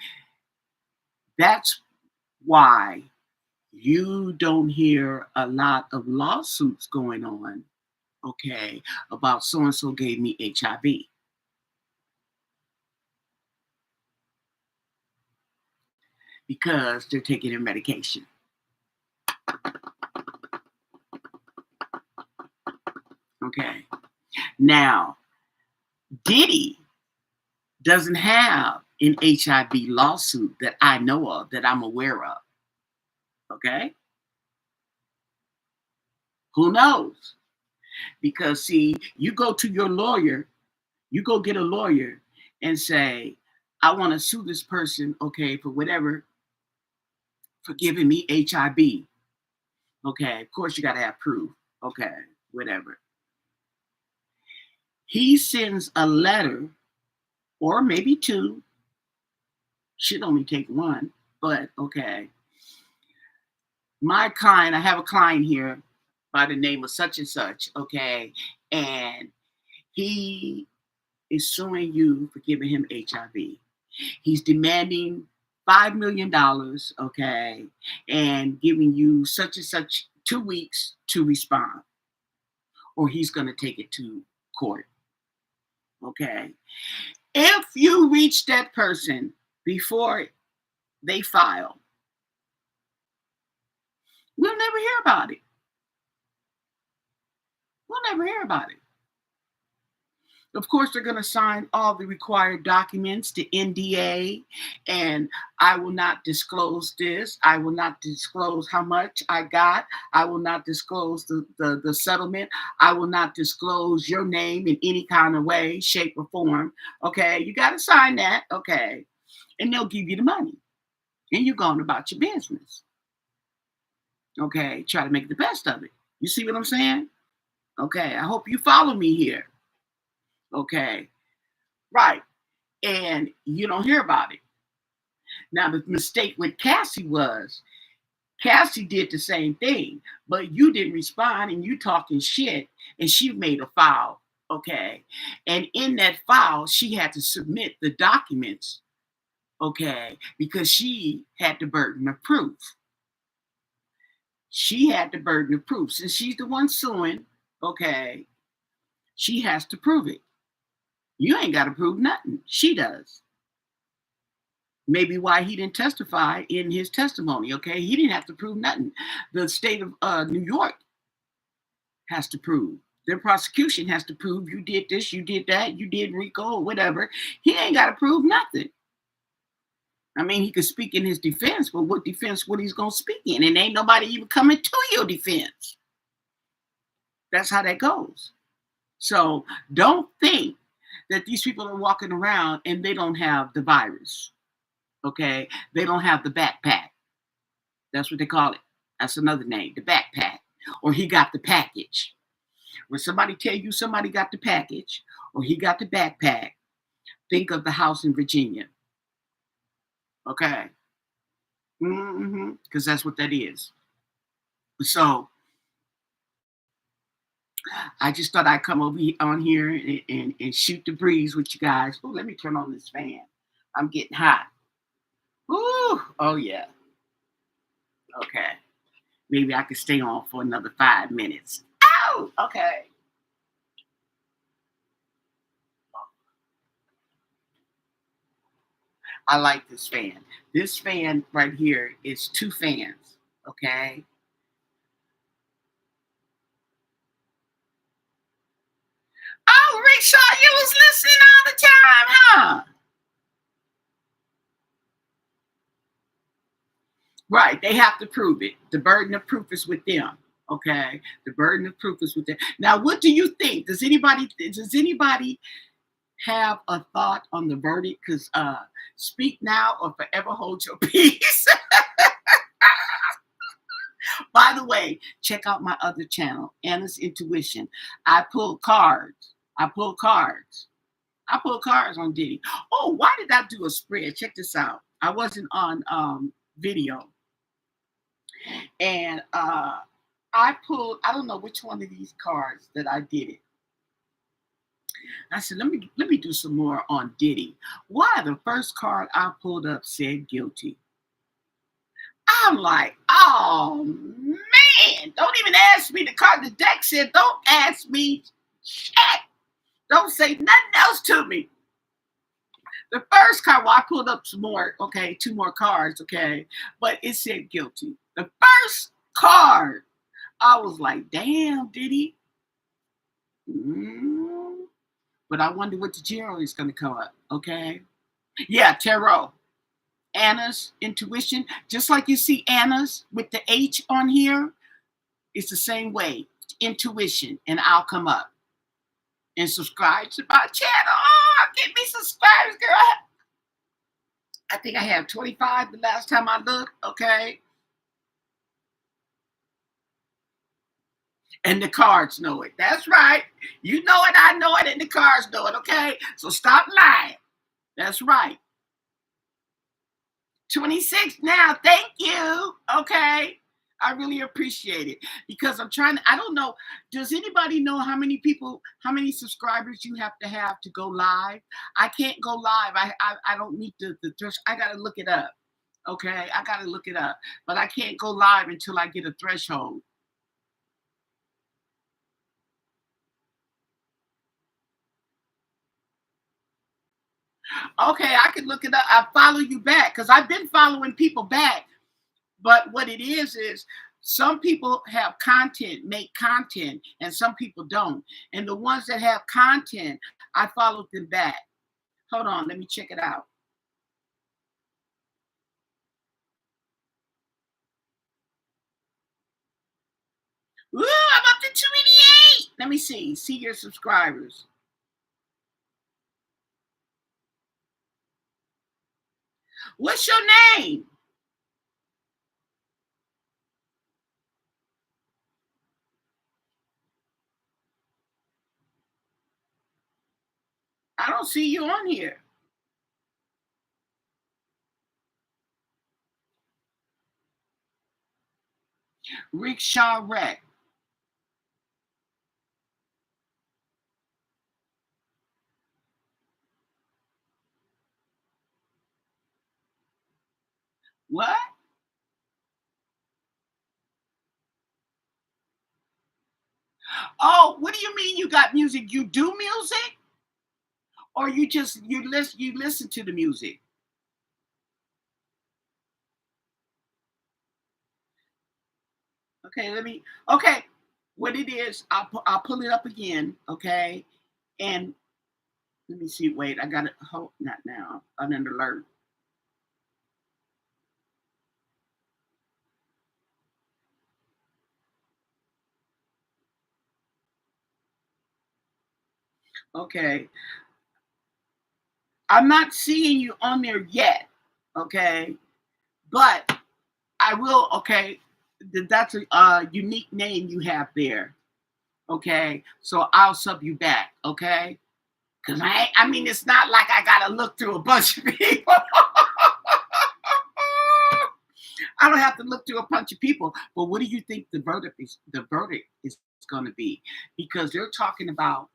Speaker 1: that's why you don't hear a lot of lawsuits going on, okay, about so and so gave me HIV because they're taking their medication. Okay. Now, Diddy doesn't have an HIV lawsuit that I know of, that I'm aware of. Okay. Who knows? Because, see, you go to your lawyer, you go get a lawyer and say, I want to sue this person, okay, for whatever, for giving me HIV. Okay, of course you got to have proof. Okay, whatever. He sends a letter, or maybe two, should only take one, but okay. My client, I have a client here by the name of such and such, okay, and he is suing you for giving him HIV. He's demanding $5 million, okay, and giving you such and such 2 weeks to respond, or he's going to take it to court. Okay. If you reach that person before they file, we'll never hear about it. We'll never hear about it. Of course, they're going to sign all the required documents, the NDA, and I will not disclose this. I will not disclose how much I got. I will not disclose the settlement. I will not disclose your name in any kind of way, shape, or form. Okay, you got to sign that. Okay, and they'll give you the money, and you're going about your business. Okay, try to make the best of it. You see what I'm saying? Okay, I hope you follow me here. Okay, right. And you don't hear about it. Now, the mistake with Cassie was Cassie did the same thing, but you didn't respond and you talking shit, and she made a file, okay? And in that file, she had to submit the documents, okay, because she had the burden of proof. She had the burden of proof. Since she's the one suing, okay, she has to prove it. You ain't got to prove nothing. She does. Maybe why he didn't testify in his testimony, okay? He didn't have to prove nothing. The state of New York has to prove. Their prosecution has to prove you did this, you did that, you did RICO or whatever. He ain't got to prove nothing. I mean, he could speak in his defense, but what defense what he's going to speak in? And ain't nobody even coming to your defense. That's how that goes. So don't think that these people are walking around and they don't have the virus, okay? They don't have the backpack. That's what they call it. That's another name, the backpack. Or he got the package. When somebody tell you somebody got the package or he got the backpack, think of the house in Virginia. Okay? Because that's what that is. So I just thought I'd come over on here and shoot the breeze with you guys. Oh, let me turn on this fan. I'm getting hot. Ooh, oh yeah. Okay. Maybe I could stay on for another 5 minutes. Oh, okay. I like this fan. This fan right here is 2 fans. Okay. Oh, Rickshaw, you was listening all the time, huh? Right. They have to prove it. The burden of proof is with them. Okay. The burden of proof is with them. Now, what do you think? Does anybody have a thought on the verdict? Because speak now or forever hold your peace. By the way, check out my other channel, Anna's Intuition. I pull cards. I pull cards. I pull cards on Diddy. Oh, why did I do a spread? Check this out. I wasn't on video. And I pulled, I don't know which one of these cards that I did it. I said, let me do some more on Diddy. Why the first card I pulled up said guilty. I'm like, oh man, don't even ask me. The card, the deck said, don't ask me shit. Don't say nothing else to me. The first card, well, I pulled up some more, okay, 2 more cards, okay, but it said guilty. The first card, I was like, damn, Diddy. But I wonder what the tarot is going to come up, okay? Yeah, tarot. Anna's Intuition. Just like you see Anna's with the H on here, it's the same way. Intuition, and I'll come up. And subscribe to my channel. Oh, get me subscribers, girl. I think I have 25 the last time I looked, okay? And the cards know it. That's right. You know it, I know it, and the cards know it, okay? So stop lying. That's right. 26 now. Thank you. Okay. I really appreciate it because I don't know. Does anybody know how many people, how many subscribers you have to go live? I can't go live. I don't meet the threshold. I got to look it up. Okay. I got to look it up. But I can't go live until I get a threshold. Okay. I can look it up. I follow you back because I've been following people back. But what it is some people have content, make content, and some people don't. And the ones that have content, I followed them back. Hold on, let me check it out. Ooh, I'm up to 288. Let me see your subscribers. What's your name? I don't see you on here. Rickshaw wreck. What? Oh, what do you mean you got music? You do music? Or you just you listen to the music? Okay, okay. What it is, I'll pull it up again, okay? And let me see. Wait, I got it. Hold, not now. I'm an alert. Okay, I'm not seeing you on there yet. Okay, but I will. Okay, that's a unique name you have there. Okay, so I'll sub you back. Okay, because I mean, it's not like I gotta look through a bunch of people. I don't have to look through a bunch of people. But what do you think the verdict is going to be? Because they're talking about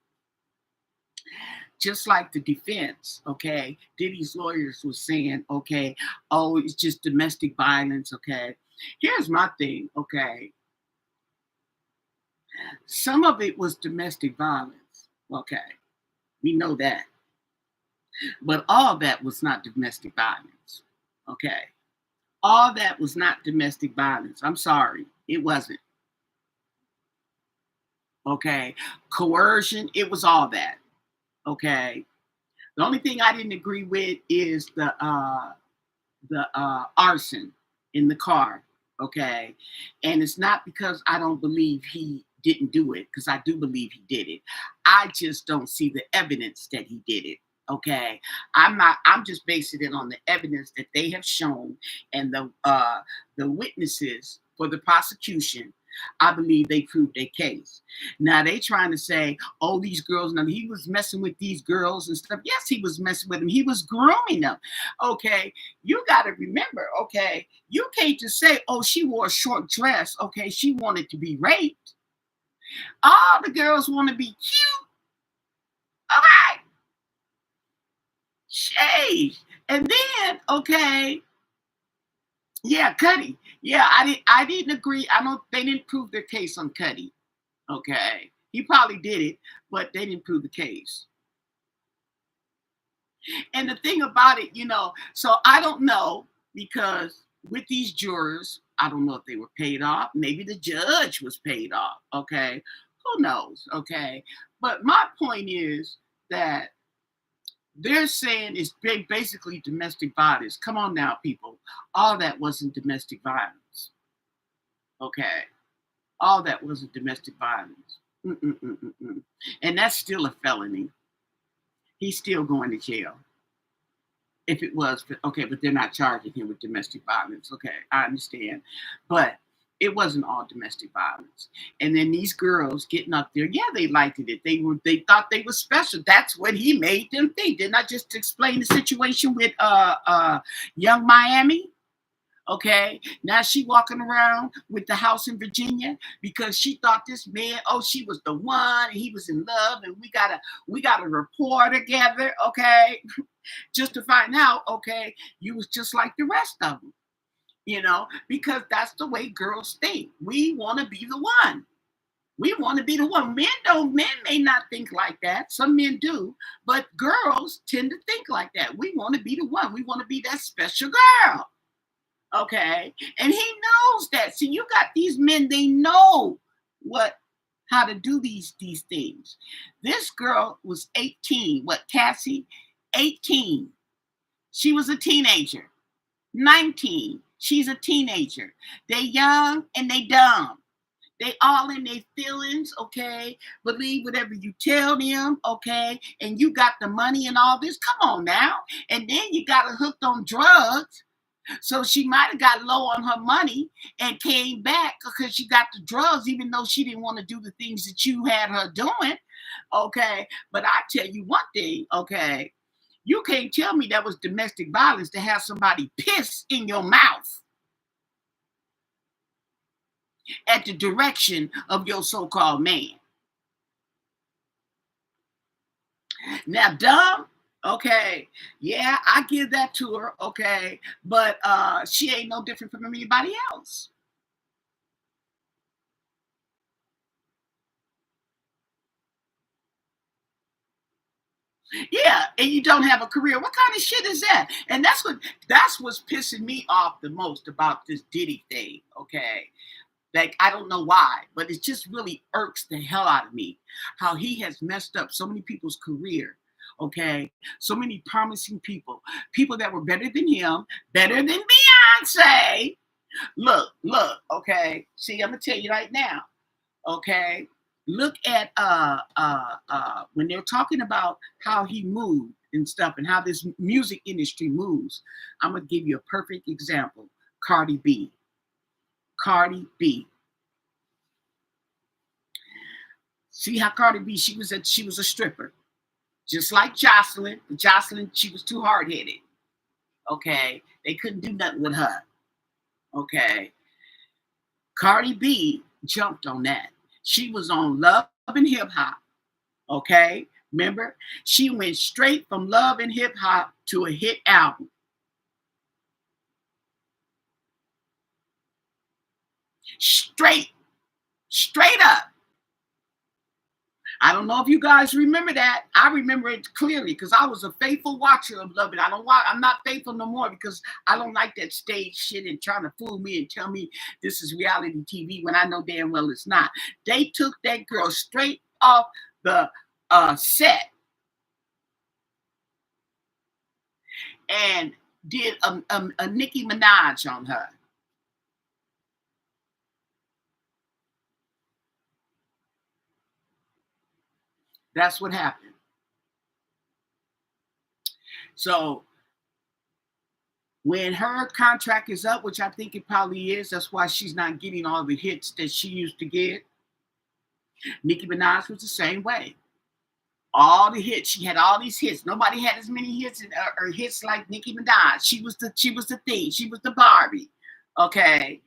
Speaker 1: just like the defense, okay? Diddy's lawyers was saying, okay, oh, it's just domestic violence, okay? Here's my thing, okay? Some of it was domestic violence, okay? We know that. But all that was not domestic violence, okay? All that was not domestic violence. I'm sorry, it wasn't, okay? Coercion, it was all that, okay? The only thing I didn't agree with is the arson in the car. Okay. And it's not because I don't believe he didn't do it, because I do believe he did it. I just don't see the evidence that he did it. Okay. I'm just basing it on the evidence that they have shown and the witnesses for the prosecution. I believe they proved their case. Now they trying to say, oh, these girls, now he was messing with these girls and stuff. Yes, he was messing with them. He was grooming them. Okay, you got to remember, okay, you can't just say, oh, she wore a short dress. Okay, she wanted to be raped. All the girls want to be cute. All right, shade. And then, okay, yeah, Cuddy. Yeah, I didn't agree. I don't they didn't prove their case on Cuddy. Okay. He probably did it, but they didn't prove the case. And the thing about it, so I don't know because with these jurors, I don't know if they were paid off. Maybe the judge was paid off. Okay. Who knows? Okay. But my point is that they're saying it's basically domestic violence. Come on now, people. All that wasn't domestic violence. Okay. All that wasn't domestic violence. Mm-mm-mm-mm-mm. And that's still a felony. He's still going to jail. If it was, okay, but they're not charging him with domestic violence. Okay, I understand. But it wasn't all domestic violence. And then these girls getting up there, yeah, they liked it. They thought they were special. That's what he made them think. Didn't I just explain the situation with young Miami? Okay, now she walking around with the house in Virginia because she thought this man, oh, she was the one, and he was in love, and we got a rapport together, okay, just to find out, okay, you was just like the rest of them, because that's the way girls think. We want to be the one. We want to be the one. Men may not think like that. Some men do, but girls tend to think like that. We want to be the one. We want to be that special girl. Okay. And he knows that. See, you got these men, they know how to do these things. This girl was 18. What, Cassie? 18. She was a teenager. 19. She's a teenager. They young and they dumb. They all in their feelings, okay? Believe whatever you tell them, okay? And you got the money and all this. Come on now. And then you got her hooked on drugs. So she might have got low on her money and came back because she got the drugs, even though she didn't want to do the things that you had her doing. Okay. But I tell you one thing, okay. You can't tell me that was domestic violence to have somebody piss in your mouth. at the direction of your so-called man. Now, dumb, okay, yeah, I give that to her, okay, but she ain't no different from anybody else. Yeah, and you don't have a career. What kind of shit is that? And that's what's pissing me off the most about this Diddy thing, okay? Like, I don't know why, but it just really irks the hell out of me how he has messed up so many people's career. Okay, so many promising people that were better than him, better than Beyonce. Look, okay. See, I'm gonna tell you right now, okay. Look at when they're talking about how he moved and stuff and how this music industry moves. I'm gonna give you a perfect example. Cardi B. Cardi B. See how Cardi B, she was a stripper, just like Jocelyn. But Jocelyn, she was too hard headed. Okay, they couldn't do nothing with her. Okay, Cardi B jumped on that. She was on Love and Hip Hop. Okay, remember, she went straight from Love and Hip Hop to a hit album. Straight, straight up. I don't know if you guys remember that. I remember it clearly because I was a faithful watcher of Love It. I don't watch. I'm not faithful no more because I don't like that stage shit and trying to fool me and tell me this is reality TV when I know damn well it's not. They took that girl straight off the set and did a Nicki Minaj on her. That's what happened. So when her contract is up, which I think it probably is, that's why she's not getting all the hits that she used to get. Nicki Minaj was the same way. All the hits, she had all these hits. Nobody had as many hits or hits like Nicki Minaj. She was the thing. She was the Barbie. Okay.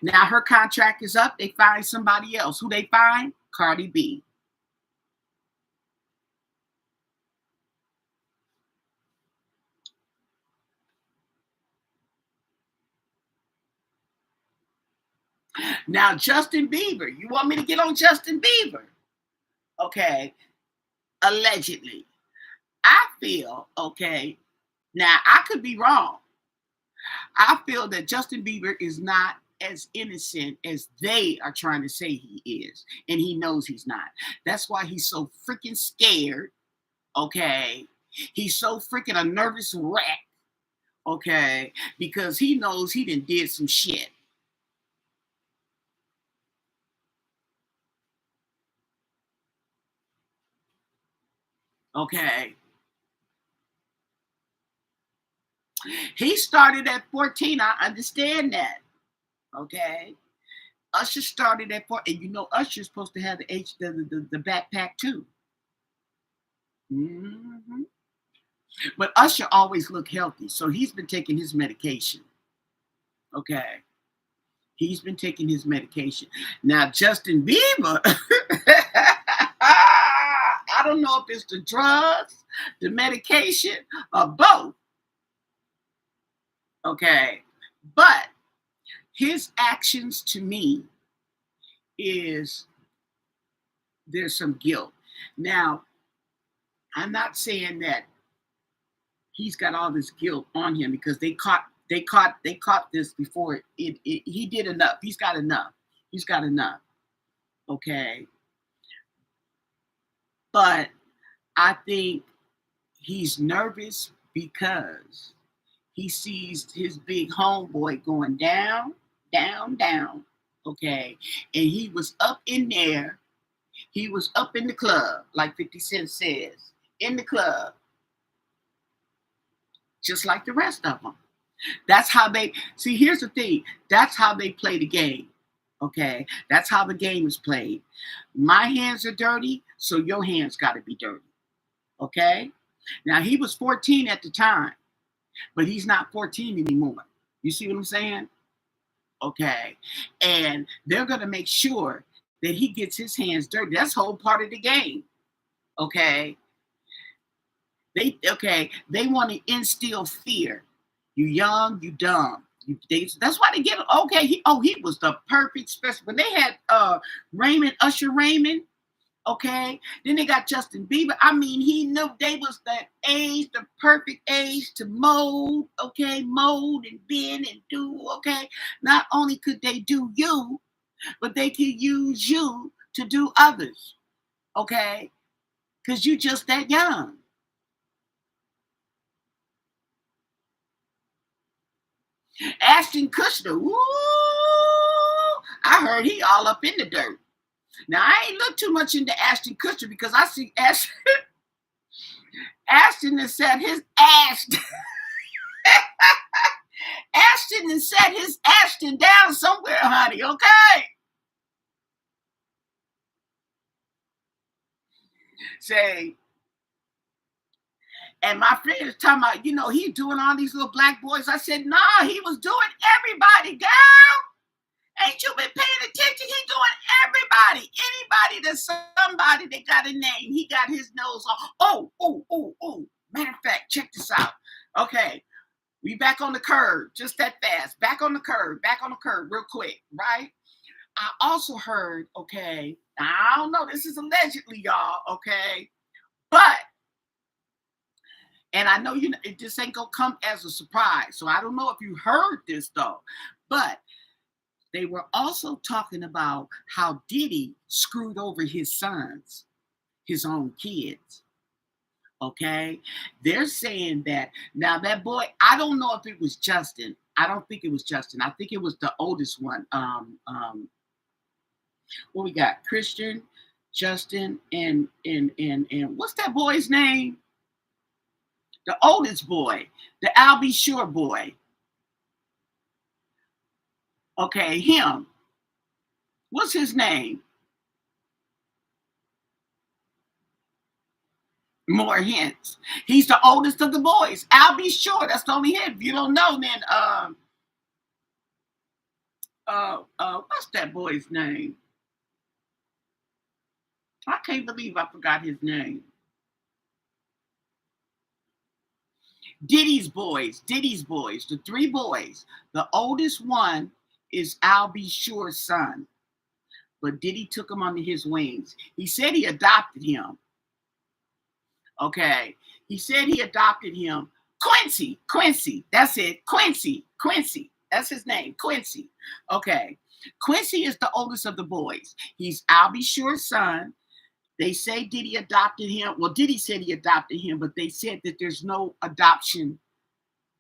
Speaker 1: Now her contract is up. They find somebody else. Who they find? Cardi B. Now Justin Bieber. You want me to get on Justin Bieber? Okay. Allegedly. I feel, okay, now I could be wrong. I feel that Justin Bieber is not as innocent as they are trying to say he is. And he knows he's not. That's why he's so freaking scared. Okay. He's so freaking a nervous wreck. Okay. Because he knows he did some shit. Okay. He started at 14. I understand that. Okay. Usher started at 4. And you know Usher's supposed to have the backpack too. Hmm. But Usher always looked healthy, so he's been taking his medication. Okay, he's been taking his medication. Now Justin Bieber, I don't know if it's the drugs, the medication, or both. Okay, but his actions to me is there's some guilt. Now I'm not saying that he's got all this guilt on him because they caught this before he did enough. He's got enough. Okay, but I think he's nervous because he sees his big homeboy going down, down, down. Okay, and he was up in there. He was up in the club, like 50 Cent says, in the club, just like the rest of them. That's how they see. Here's the thing. That's how they play the game. Okay. That's how the game is played. My hands are dirty, so your hands got to be dirty. Okay. Now he was 14 at the time, but he's not 14 anymore. You see what I'm saying? okay? And they're gonna make sure that he gets his hands dirty. That's whole part of the game, okay? They want to instill fear. You young, you dumb. That's why they get okay. He was the perfect special. When they had Usher Raymond, okay. Then they got Justin Bieber. I mean, he knew they was that age, the perfect age to mold, okay, mold and bend and do, okay. Not only could they do you, but they could use you to do others, okay, because you just that young. Ashton Kutcher, woo! I heard he all up in the dirt. Now I ain't look too much into Ashton Kutcher because I see Ashton has set his ass. Ashton has set his Ashton down somewhere, honey. Okay. Say, and my friend is talking about, he doing all these little black boys. I said, nah, he was doing everybody, girl. Ain't you been paying attention? He doing everybody. Anybody that's somebody that got a name. He got his nose on. Oh. Matter of fact, check this out. Okay. We back on the curve. Just that fast. Back on the curve real quick, right? I also heard, okay, I don't know. This is allegedly, y'all, okay? But, and I know it just ain't gonna come as a surprise. So I don't know if you heard this though. But they were also talking about how Diddy screwed over his sons, his own kids. Okay. They're saying that now that boy, I don't know if it was Justin. I don't think it was Justin. I think it was the oldest one. What we got? Christian, Justin, and what's that boy's name? The oldest boy, the Albie Shore boy. Okay, him. What's his name? More hints. He's the oldest of the boys. Albie Shore. That's the only hint. If you don't know, then what's that boy's name? I can't believe I forgot his name. Diddy's boys, the three boys. The oldest one is Albie Shore's son, but Diddy took him under his wings. He said he adopted him. Okay, he said he adopted him. Quincy, that's it. Quincy, that's his name, Quincy. Okay, Quincy is the oldest of the boys. He's Albie Shore's son. They say Diddy adopted him. Well, Diddy said he adopted him, but they said that there's no adoption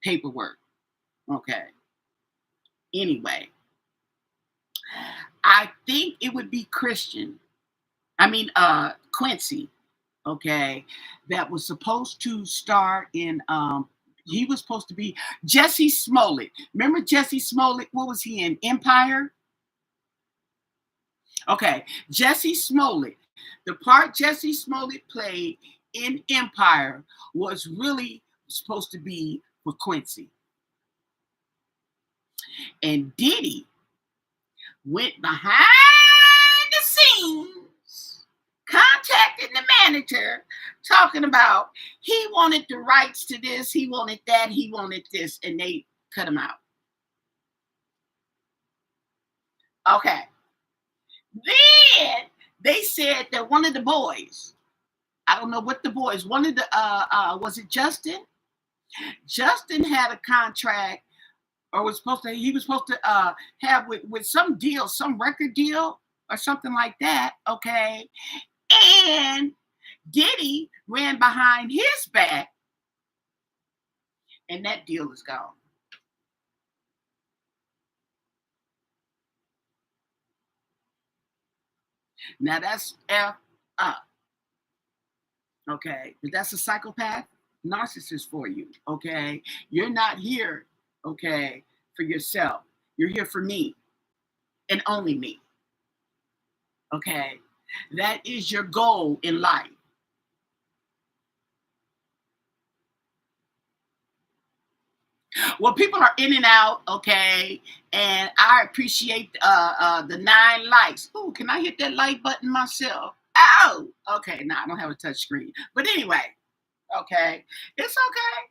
Speaker 1: paperwork. Okay. Anyway, I think it would be Quincy, okay, that was supposed to star in he was supposed to be Jesse Smollett. Remember Jesse Smollett? What was he in? Empire? Okay, Jesse Smollett. The part Jesse Smollett played in Empire was really supposed to be for Quincy. And Diddy went behind the scenes, contacted the manager, talking about he wanted the rights to this, he wanted that, he wanted this, and they cut him out. Okay. Then they said that one of the boys, I don't know what the boys, one of the was it Justin? Justin had a contract, or he was supposed to have with some deal, some record deal or something like that, okay? And Diddy ran behind his back, and that deal is gone. Now that's F up. Okay, but that's a psychopath narcissist for you. Okay, you're not here, okay, for yourself. You're here for me and only me. Okay, that is your goal in life. Well, people are in and out, okay, and I appreciate the 9 likes. Ooh, can I hit that like button myself? Ow! Okay, no, I don't have a touch screen. But anyway, okay, it's okay.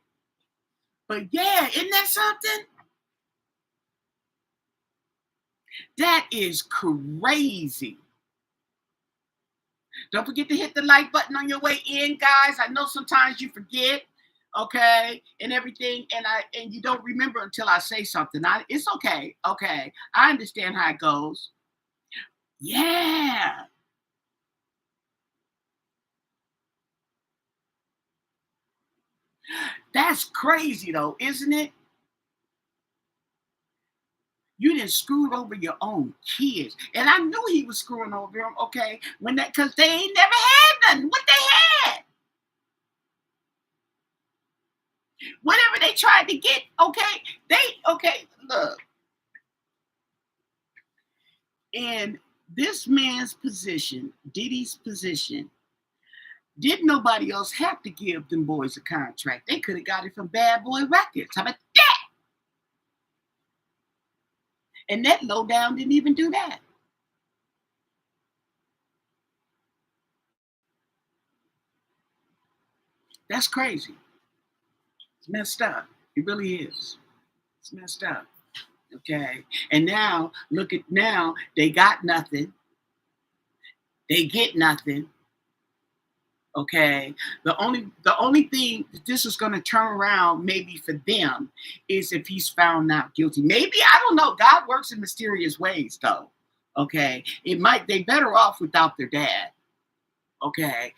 Speaker 1: But yeah, isn't that something? That is crazy. Don't forget to hit the like button on your way in, guys. I know sometimes you forget, okay, and everything, and you don't remember until I say something. It's okay, okay. I understand how it goes. Yeah, that's crazy though, isn't it? You didn't screw over your own kids, and I knew he was screwing over them. Okay, when that because they ain't never had nothing. What they had, whatever they tried to get. Okay, they okay. Look, in this man's position, Diddy's position, did nobody else have to give them boys a contract? They could have got it from Bad Boy Records. How about that? And that lowdown didn't even do that. That's crazy. It's messed up. It really is. It's messed up. Okay. And now, look at now, they got nothing. They get nothing. Okay. The only thing that this is going to turn around maybe for them is if he's found not guilty. Maybe, I don't know. God works in mysterious ways though. Okay. It might they better off without their dad. Okay.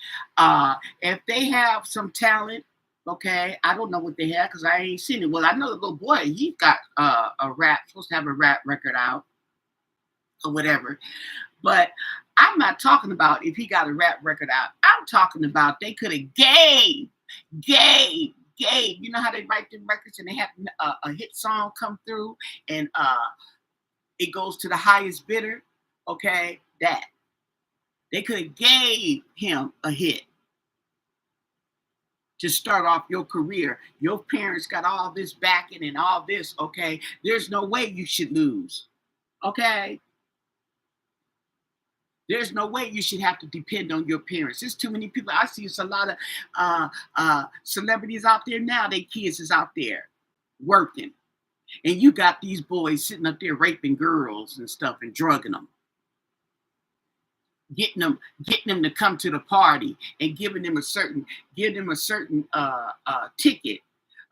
Speaker 1: If they have some talent, okay, I don't know what they have because I ain't seen it. Well, I know the little boy, he got a rap, supposed to have a rap record out or whatever. But I'm not talking about if he got a rap record out. I'm talking about they could have gave. You know how they write the records and they have a hit song come through and it goes to the highest bidder. Okay, that they could have gave him a hit to start off your career. Your parents got all this backing and all this. Okay, there's no way you should lose. Okay, there's no way you should have to depend on your parents. There's too many people. I see it's a lot of celebrities out there now. Their kids is out there working, and you got these boys sitting up there raping girls and stuff and drugging them, getting them to come to the party and give them a certain ticket,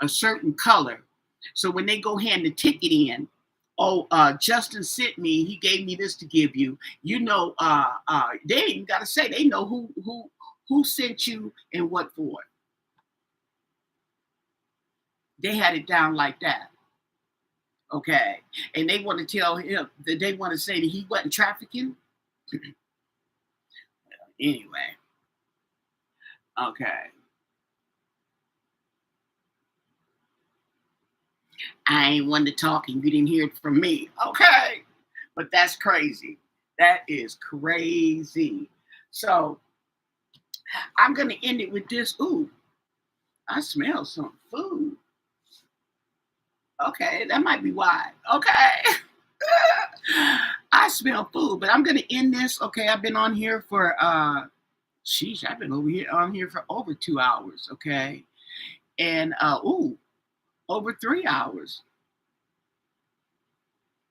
Speaker 1: a certain color. So when they go hand the ticket in, oh, Justin sent me. He gave me this to give you. You know, they ain't even got to say. They know who sent you and what for. They had it down like that. Okay, and they want to tell him that they want to say that he wasn't trafficking. Anyway, okay. I ain't one to talk and you didn't hear it from me. Okay. But that's crazy. That is crazy. So I'm going to end it with this. Ooh, I smell some food. Okay. That might be why. Okay. I smell food, but I'm going to end this. Okay. I've been on here for, sheesh, I've been on here for over 2 hours. Okay. And, ooh, over 3 hours.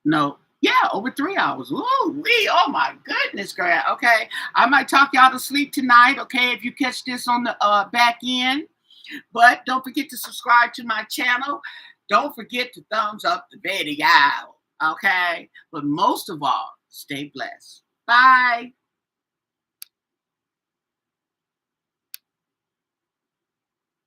Speaker 1: No, yeah, over 3 hours. Ooh, wee, oh my goodness, girl. Okay, I might talk y'all to sleep tonight. Okay, if you catch this on the back end, but don't forget to subscribe to my channel. Don't forget to thumbs up the video. Okay, but most of all, stay blessed. Bye.